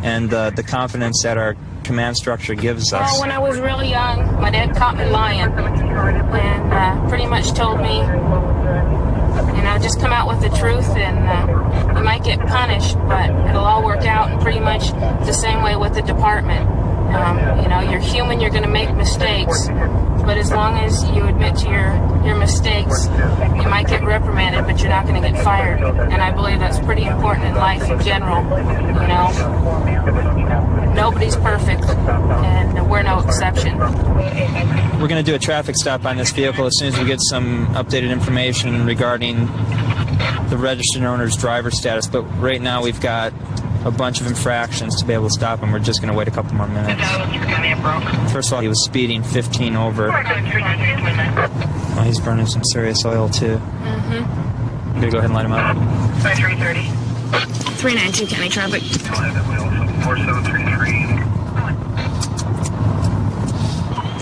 and the confidence that our command structure gives us. When I was really young, my dad caught me lying and pretty much told me You know, just come out with the truth, and you might get punished, but it'll all work out, and pretty much the same way with the department. You know, you're human, you're going to make mistakes, but as long as you admit to your mistakes, you might get reprimanded, but you're not going to get fired. And I believe that's pretty important in life in general. You know, nobody's perfect, and we're no exception. We're going to do a traffic stop on this vehicle as soon as we get some updated information regarding the registered owner's driver status, but right now we've got a bunch of infractions to be able to stop him. We're just going to wait a couple more minutes. First of all, he was speeding 15 over. Well, he's burning some serious oil, too. I'm going to go ahead and light him up. 330. 392 county traffic.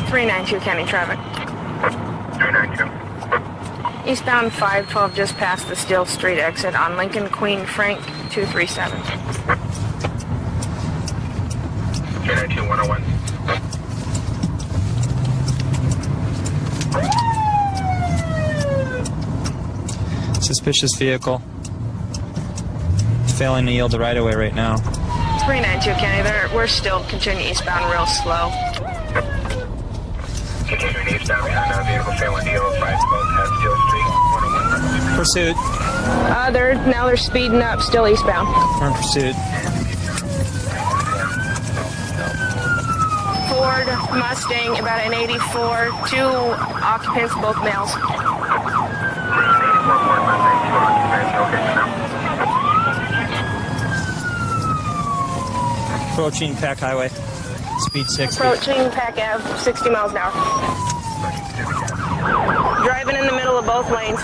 392 county traffic. 392. Eastbound 512 just past the Still Street exit on Lincoln Queen Frank 237. 392 101. Suspicious vehicle. Failing to yield the right-of-way right now. 392 county, we're still continuing eastbound real slow. Continuing eastbound behind that vehicle, failing to yield 512 past Still Street 101. Pursuit. They're speeding up, still eastbound. We're in pursuit. Ford Mustang, about an 84, 2 occupants, both males. Approaching Pack Highway. Speed 60. Approaching Pack Ave, 60 miles an hour. Driving in the middle of both lanes.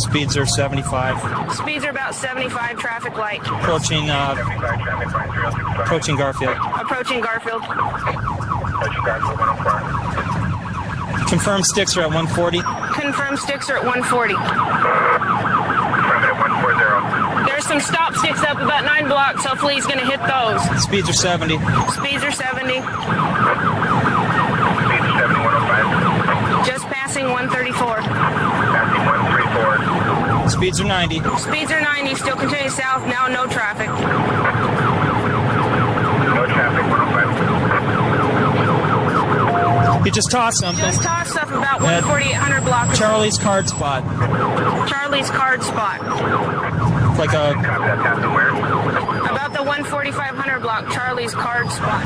Speeds are 75. Speeds are about 75, traffic light. Approaching Garfield. Approaching Garfield. Confirmed sticks are at 140. Confirmed sticks are at 140. There's some stop sticks up about 9 blocks. Hopefully he's going to hit those. Speeds are 70. Speeds are 70. Just passing 134. Speeds are 90. Speeds are 90. Still continuing south. Now no traffic. No traffic, 105. He just tossed something. Just tossed stuff about 14800 block. Charlie's card spot. Charlie's card spot. Like a... About the 14500 block, Charlie's card spot.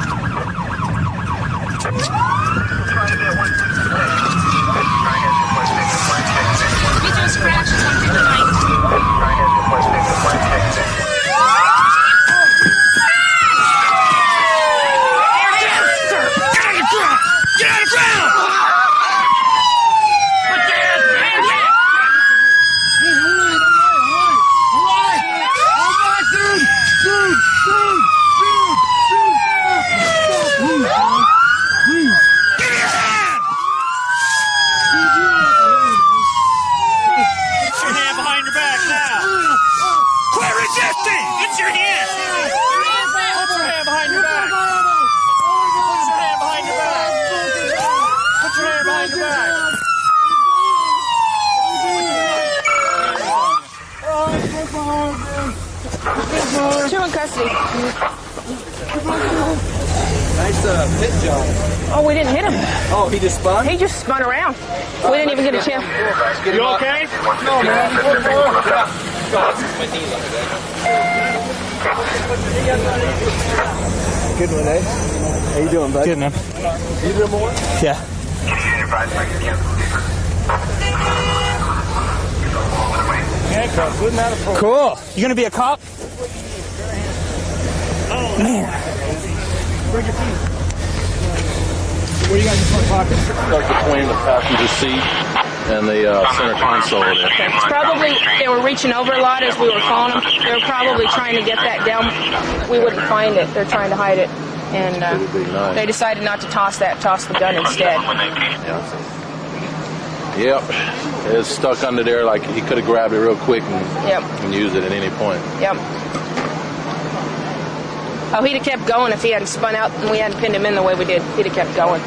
We just crashed something tonight. Get out of ground! Two in custody. Nice pit job. Oh, we didn't hit him. Oh, he just spun? He just spun around. We didn't even get a chance. You okay? No, man. Good one, eh? How you doing, bud? Good, man. You doing more? Yeah. Cool. You gonna be a cop? Man. What do you got in your front pocket? Stuck between the passenger seat and the center console there. It's probably, they were reaching over a lot as we were calling them. They were probably trying to get that down. We wouldn't find it. They're trying to hide it. And they decided not to toss the gun instead. Yep. It's stuck under there like he could have grabbed it real quick and used it at any point. Yep. Oh, he'd have kept going if he hadn't spun out and we hadn't pinned him in the way we did. He'd have kept going.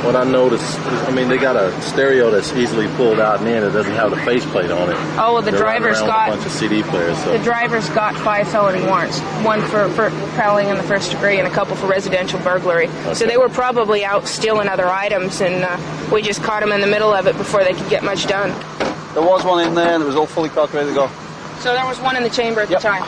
What I noticed, I mean, they got a stereo that's easily pulled out and in. It doesn't have the faceplate on it. Oh, well, the They're running driver's around with got a bunch of CD players. So. The driver's got 5 felony warrants, 1 for prowling in the first degree and a couple for residential burglary. Okay. So they were probably out stealing other items, and we just caught them in the middle of it before they could get much done. There was one in there, and it was all fully cocked, ready to go. So there was one in the chamber at the time.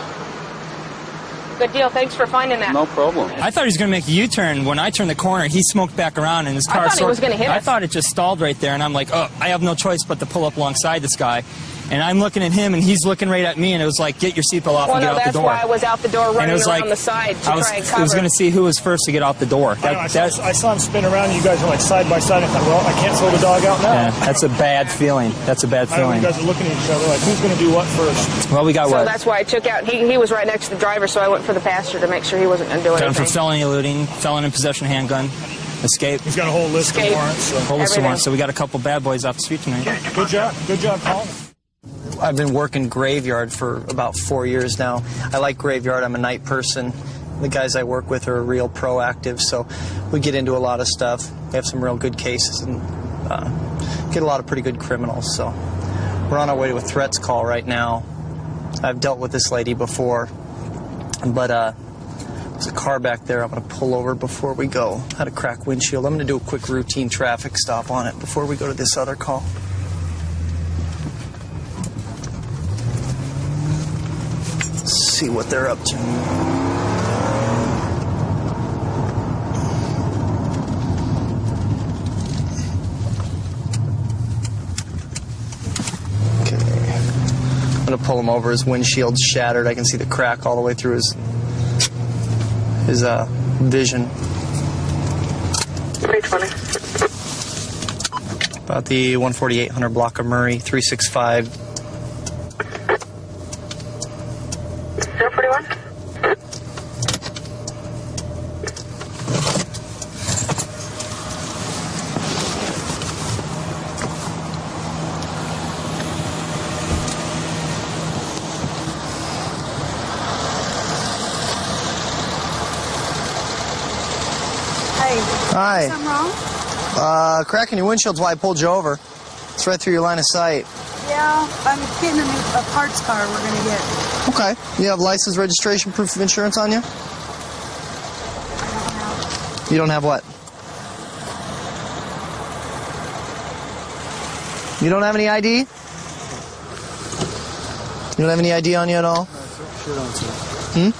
Good deal. Thanks for finding that. No problem. I thought he was going to make a U-turn. When I turned the corner, he smoked back around, and his car... I thought he was going to hit us. I thought it just stalled right there, and I'm like, oh, I have no choice but to pull up alongside this guy. And I'm looking at him, and he's looking right at me, and it was like, get your seatbelt off and get out the door. Well, that's why I was out the door running around like, the side to try and cover. I was going to see who was first to get out the door. I saw him spin around, and you guys were like side by side. I thought, well, I can't throw the dog out now. Yeah, that's a bad feeling. That's a bad feeling. You guys are looking at each other like, who's going to do what first? Well, we got so what? That's why I took out. He was right next to the driver, so I went for the passenger to make sure he wasn't going to do anything. Got him for felony eluding, felon in possession of handgun, escape. He's got a whole list of warrants. So. Whole list of warrants. So we got a couple bad boys off the street tonight. Good job. Good job, Colin. I've been working graveyard for about 4 years now. I like graveyard. I'm a night person. The guys I work with are real proactive, so we get into a lot of stuff. We have some real good cases and get a lot of pretty good criminals. So we're on our way to a threats call right now. I've dealt with this lady before, but there's a car back there. I'm going to pull over before we go. Had a cracked windshield. I'm going to do a quick routine traffic stop on it before we go to this other call. See what they're up to. Okay. I'm gonna pull him over. His windshield's shattered. I can see the crack all the way through his vision. 320. About the 14800 block of Murray, 365. 041. Hi. Something wrong? Cracking your windshield's why I pulled you over. It's right through your line of sight. Yeah, I'm getting a parts car we're going to get. Okay. You have license, registration, proof of insurance on you? You don't have what? You don't have any ID? You don't have any ID on you at all? Sure don't, sir.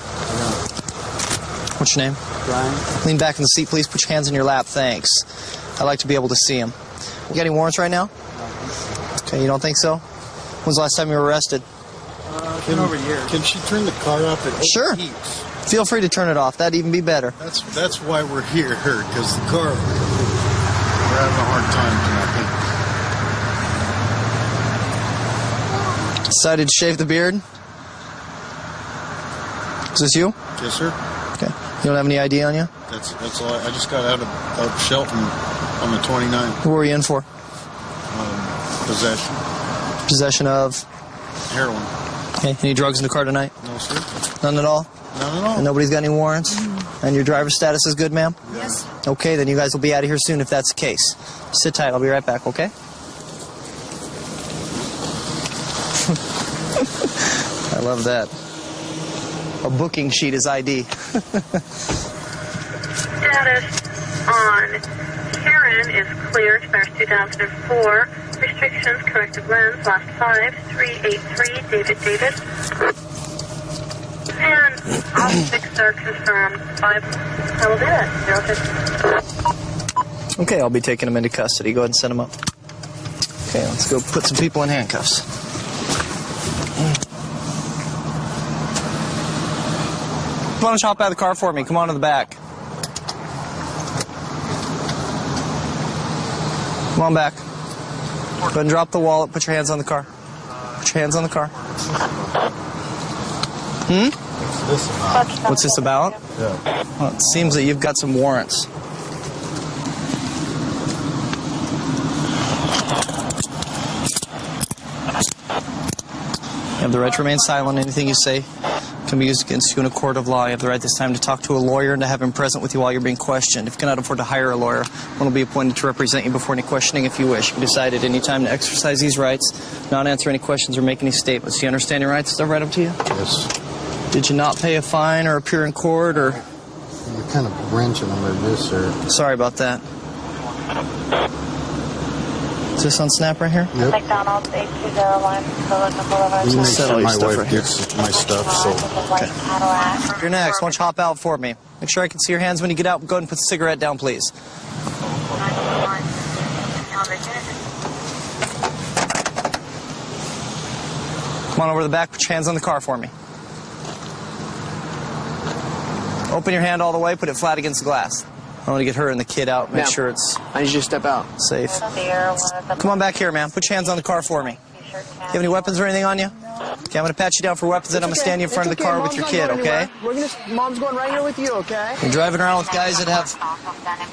What's your name? Brian. Lean back in the seat, please. Put your hands in your lap. Thanks. I'd like to be able to see them. You got any warrants right now? Okay, you don't think so? When's the last time you were arrested? Over here. Can she turn the car off? Sure. Feel free to turn it off. That'd even be better. That's why we're here, because the car, we're having a hard time tonight. Decided to shave the beard? Is this you? Yes, sir. Okay. You don't have any ID on you? That's all. I just got out of Shelton on the 29th. Who were you in for? Possession. Possession of? Heroin. Okay. Any drugs in the car tonight? No, sir. None at all? None at all. And nobody's got any warrants? And your driver's status is good, ma'am? Yes. Okay, then you guys will be out of here soon if that's the case. Sit tight. I'll be right back, okay? I love that. A booking sheet is ID. Status on Karen is clear. Expires 2004. Restrictions, corrective lens, last 5, 383, David Davis. And all 6 are confirmed. 5, I will do that. 06. Okay, I'll be taking them into custody. Go ahead and send them up. Okay, let's go put some people in handcuffs. Why don't you hop out of the car for me? Come on to the back. Come on back. Go ahead and drop the wallet. Put your hands on the car. Put your hands on the car. What's this about? Yeah. Well, it seems that you've got some warrants. You have the right to remain silent. Anything you say can be used against you in a court of law. You have the right this time to talk to a lawyer and to have him present with you while you're being questioned. If you cannot afford to hire a lawyer, one will be appointed to represent you before any questioning if you wish. You can decide at any time to exercise these rights, not answer any questions or make any statements. Do you understand your rights? Is that right up to you? Yes. Did you not pay a fine or appear in court or... You're kind of wrenching them like this, sir. Sorry about that. Is this on Snap right here? Yep. McDonald's 8201, You make Settle sure your my stuff wife right here. gets my stuff, so... You're next. Why don't you hop out for me? Make sure I can see your hands when you get out. Go ahead and put the cigarette down, please. Come on over to the back. Put your hands on the car for me. Open your hand all the way. Put it flat against the glass. I want to get her and the kid out. Make sure it's... I need you to step out. Safe. Come on back here, man. Put your hands on the car for me. You have any weapons or anything on you? Okay, I'm going to pat you down for weapons, and I'm going to stand you in front of the car with your kid, okay? Mom's going right here with you, okay? You're driving around with guys that have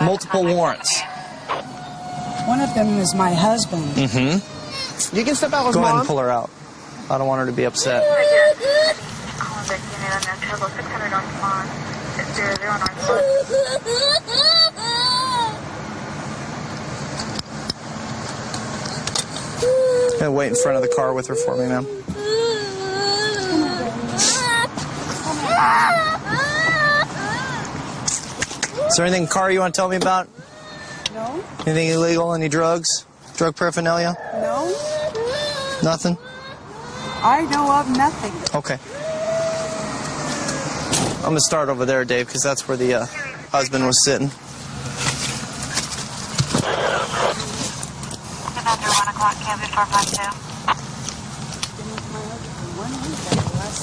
multiple warrants. One of them is my husband. Mm-hmm. You can step out with Go ahead Mom. and pull her out. I don't want her to be upset. Yeah, wait in front of the car with her for me, ma'am. Is there anything in the car you want to tell me about? No. Anything illegal? Any drugs? Drug paraphernalia? No. Nothing? I know of nothing. Okay. I'm going to start over there, Dave, because that's where the husband was sitting.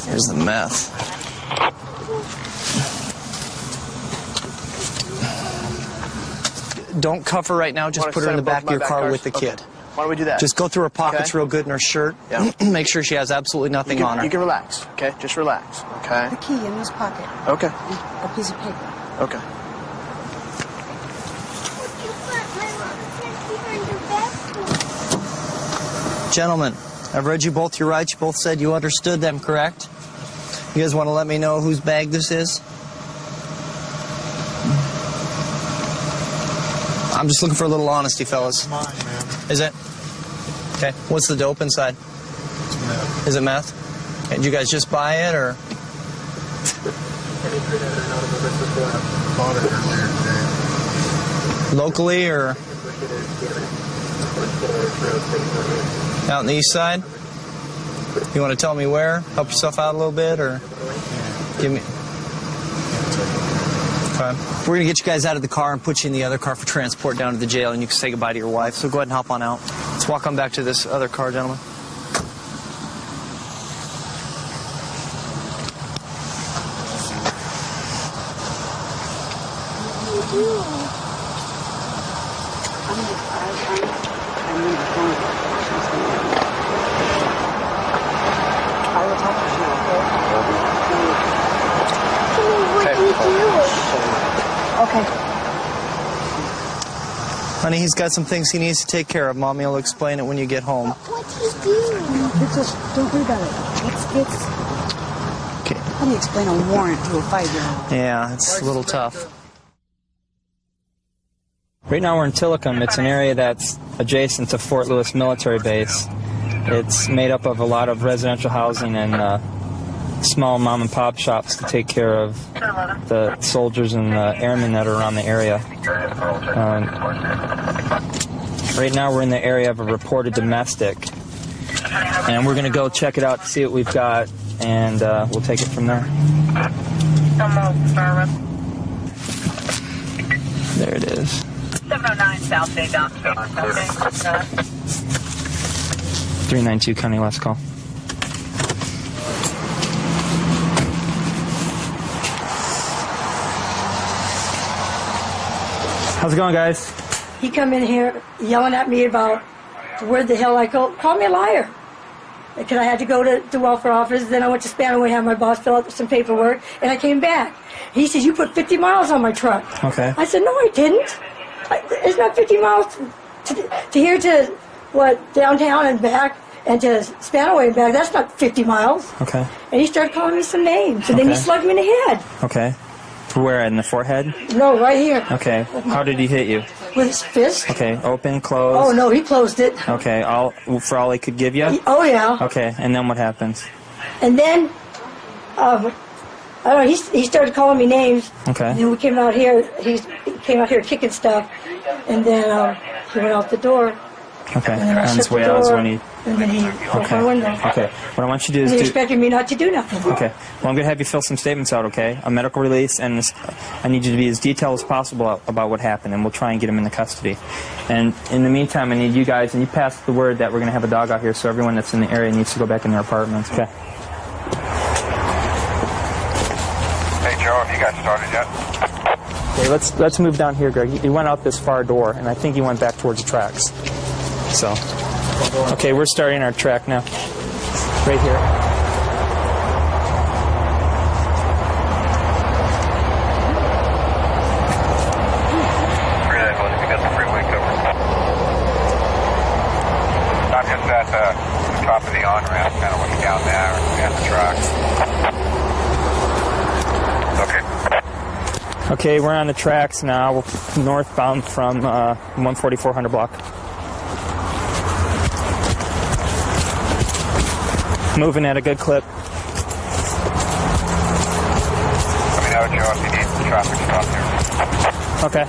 Here's the meth. Don't cuff her right now. Just put her in the back of your car with the kid. Why don't we do that? Just go through her pockets real good in her shirt. Yeah. Make sure she has absolutely nothing on her. You can relax, okay? Just relax, okay? The key in his pocket. Okay. A piece of paper. Okay. Gentlemen, I've read you both your rights. You both said you understood them, correct? You guys want to let me know whose bag this is? I'm just looking for a little honesty, fellas. Mine, man. Is it? Okay. What's the dope inside? It's meth. Is it meth? And you guys just buy it, or? Bought it earlier today. Locally, or? Out on the east side? You want to tell me where? Help yourself out a little bit, or? Give me... Okay. We're going to get you guys out of the car and put you in the other car for transport down to the jail, and you can say goodbye to your wife. So go ahead and hop on out. Let's walk on back to this other car, gentlemen. Okay. Honey, he's got some things he needs to take care of. Mommy will explain it when you get home. What's he doing? Just don't worry about it. It's Okay. How do you explain a warrant to a 5-year-old? Yeah, it's a little tough. Right now we're in Tillicum. It's an area that's adjacent to Fort Lewis Military Base. It's made up of a lot of residential housing and small mom and pop shops to take care of the soldiers and the airmen that are around the area. Right now we're in the area of a reported domestic, and we're going to go check it out to see what we've got, and we'll take it from there. There it is. 709 South Bay Dock. 392 County last call. How's it going, guys? He come in here yelling at me about where the hell I go. Call me a liar. Because I had to go to the welfare office. Then I went to Spanaway, had my boss fill out some paperwork, and I came back. He says, you put 50 miles on my truck. Okay. I said, no, I didn't. It's not 50 miles to here to, what, downtown and back. and to Spanaway and back, that's not 50 miles. Okay. And he started calling me some names, and then he Okay. slugged me in the head. Okay. Where, in the forehead? No, right here. Okay. How did he hit you? With his fist. Okay. Open, closed? Oh, no, he closed it. Okay. For all he could give you? Oh, yeah. Okay. And then what happens? And then, I don't know, he started calling me names. Okay. And then we came out here, he came out here kicking stuff, and then he went out the door. Okay. And then I On shut his the way out is door, when he... and then he broke my window. Okay. What I want you to do And is he do... expected me not to do nothing. Okay. Well, I'm going to have you fill some statements out, okay? A medical release, and I need you to be as detailed as possible about what happened, and we'll try and get him into custody. And in the meantime, I need you guys, and you pass the word that we're going to have a dog out here, so everyone that's in the area needs to go back in their apartments, okay? Hey, Joe, have you guys started yet? Okay, let's move down here, Greg. He went out this far door, and I think he went back towards the tracks. So, okay, we're starting our track now. Right here. I'm just at the top of the on-ramp, kind of looking down there at the tracks. Okay. Okay, we're on the tracks now. We're northbound from 14400 block. Moving at a good clip. Let me know, Joe, if you need traffic stop here. Okay.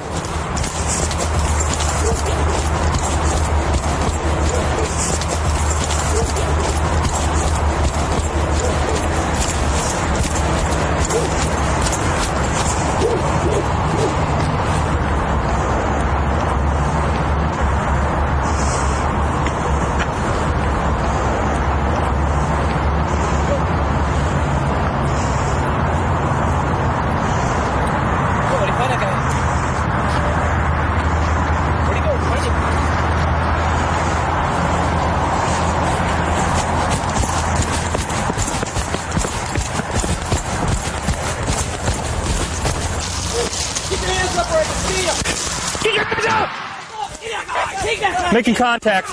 Making contact.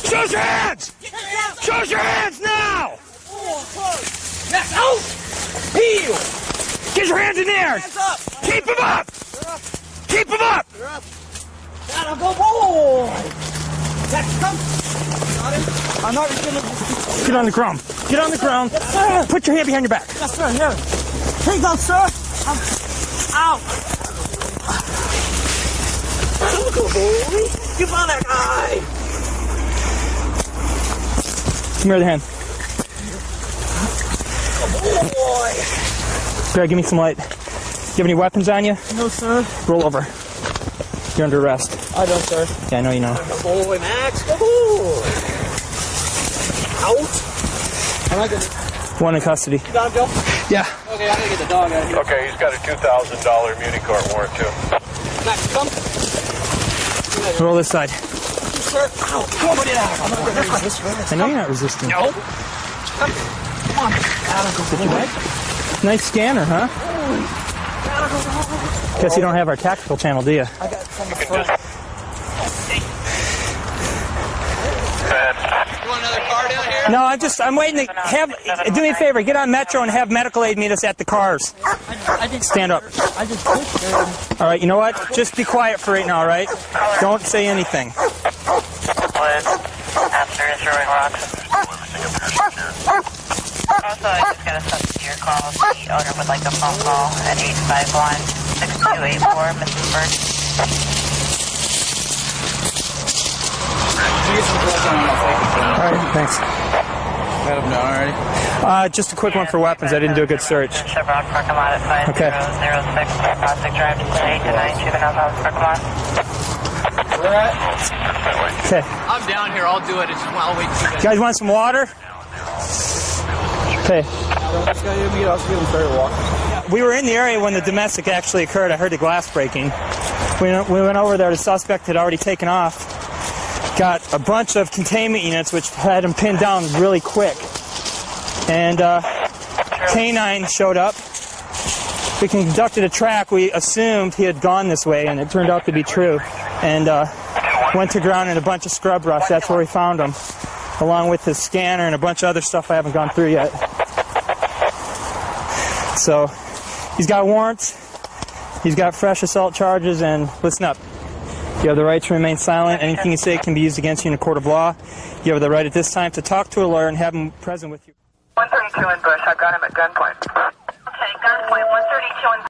Show your hands! Show your hands now! Next out! Heel! Get your hands in the air! Keep them up! Keep them up! Gotta go, boy! Next, come! I'm not gonna... Get on the ground. Get on the ground. Yes, sir. Put your hand behind your back. Yes, sir, here. Here you go, sir. Out. Don't go, boy. Give on that guy. Give me the hand. Oh, boy. Greg, give me some light. You have any weapons on you? No, sir. Roll over. You're under arrest. I don't, sir. Yeah, I know you know. Good boy, Max. Good boy. Out. I'm not gonna... One in custody. You got him, Joe? Yeah. Okay, I gotta get the dog out of here. Okay, he's got a $2,000 Muni Court warrant, too. Max, come. Roll this side. Sir, ow. Come on, get out. I'm not gonna resist. I know you're not resisting. No. Come on. Gotta go. Get your bag. Nice scanner, huh? Guess you don't have our tactical channel, do you? I got some front. You want another car down here? No, I'm waiting to have, do me a favor, get on Metro and have medical aid meet us at the cars. Stand up. I just pushed her. All right, you know what? Just be quiet for right now, all right? Don't say anything. After is throwing rocks. Also, I just got a substitute call. The owner would like a phone call at 851-6284, Mrs. Bird. All right, thanks. Got him down already? Just a quick one for weapons. I didn't do a good search. Chevron parking lot at 5006 Prospect Drive, 8 to 9 Juvenile House parking lot. Where at? Okay. I'm down here. I'll do it. I'll wait for You guys want some water? Okay. We were in the area when the domestic actually occurred. I heard the glass breaking. We went over there. The suspect had already taken off. Got a bunch of containment units which had him pinned down really quick. And K9 showed up. We conducted a track. We assumed he had gone this way, and it turned out to be true. And went to ground in a bunch of scrub brush. That's where we found him. along with his scanner and a bunch of other stuff I haven't gone through yet. So he's got warrants, he's got fresh assault charges, and listen up. You have the right to remain silent. Anything you say can be used against you in a court of law. You have the right at this time to talk to a lawyer and have him present with you. 132 in Bush. I've got him at gunpoint. Okay, gunpoint 132 in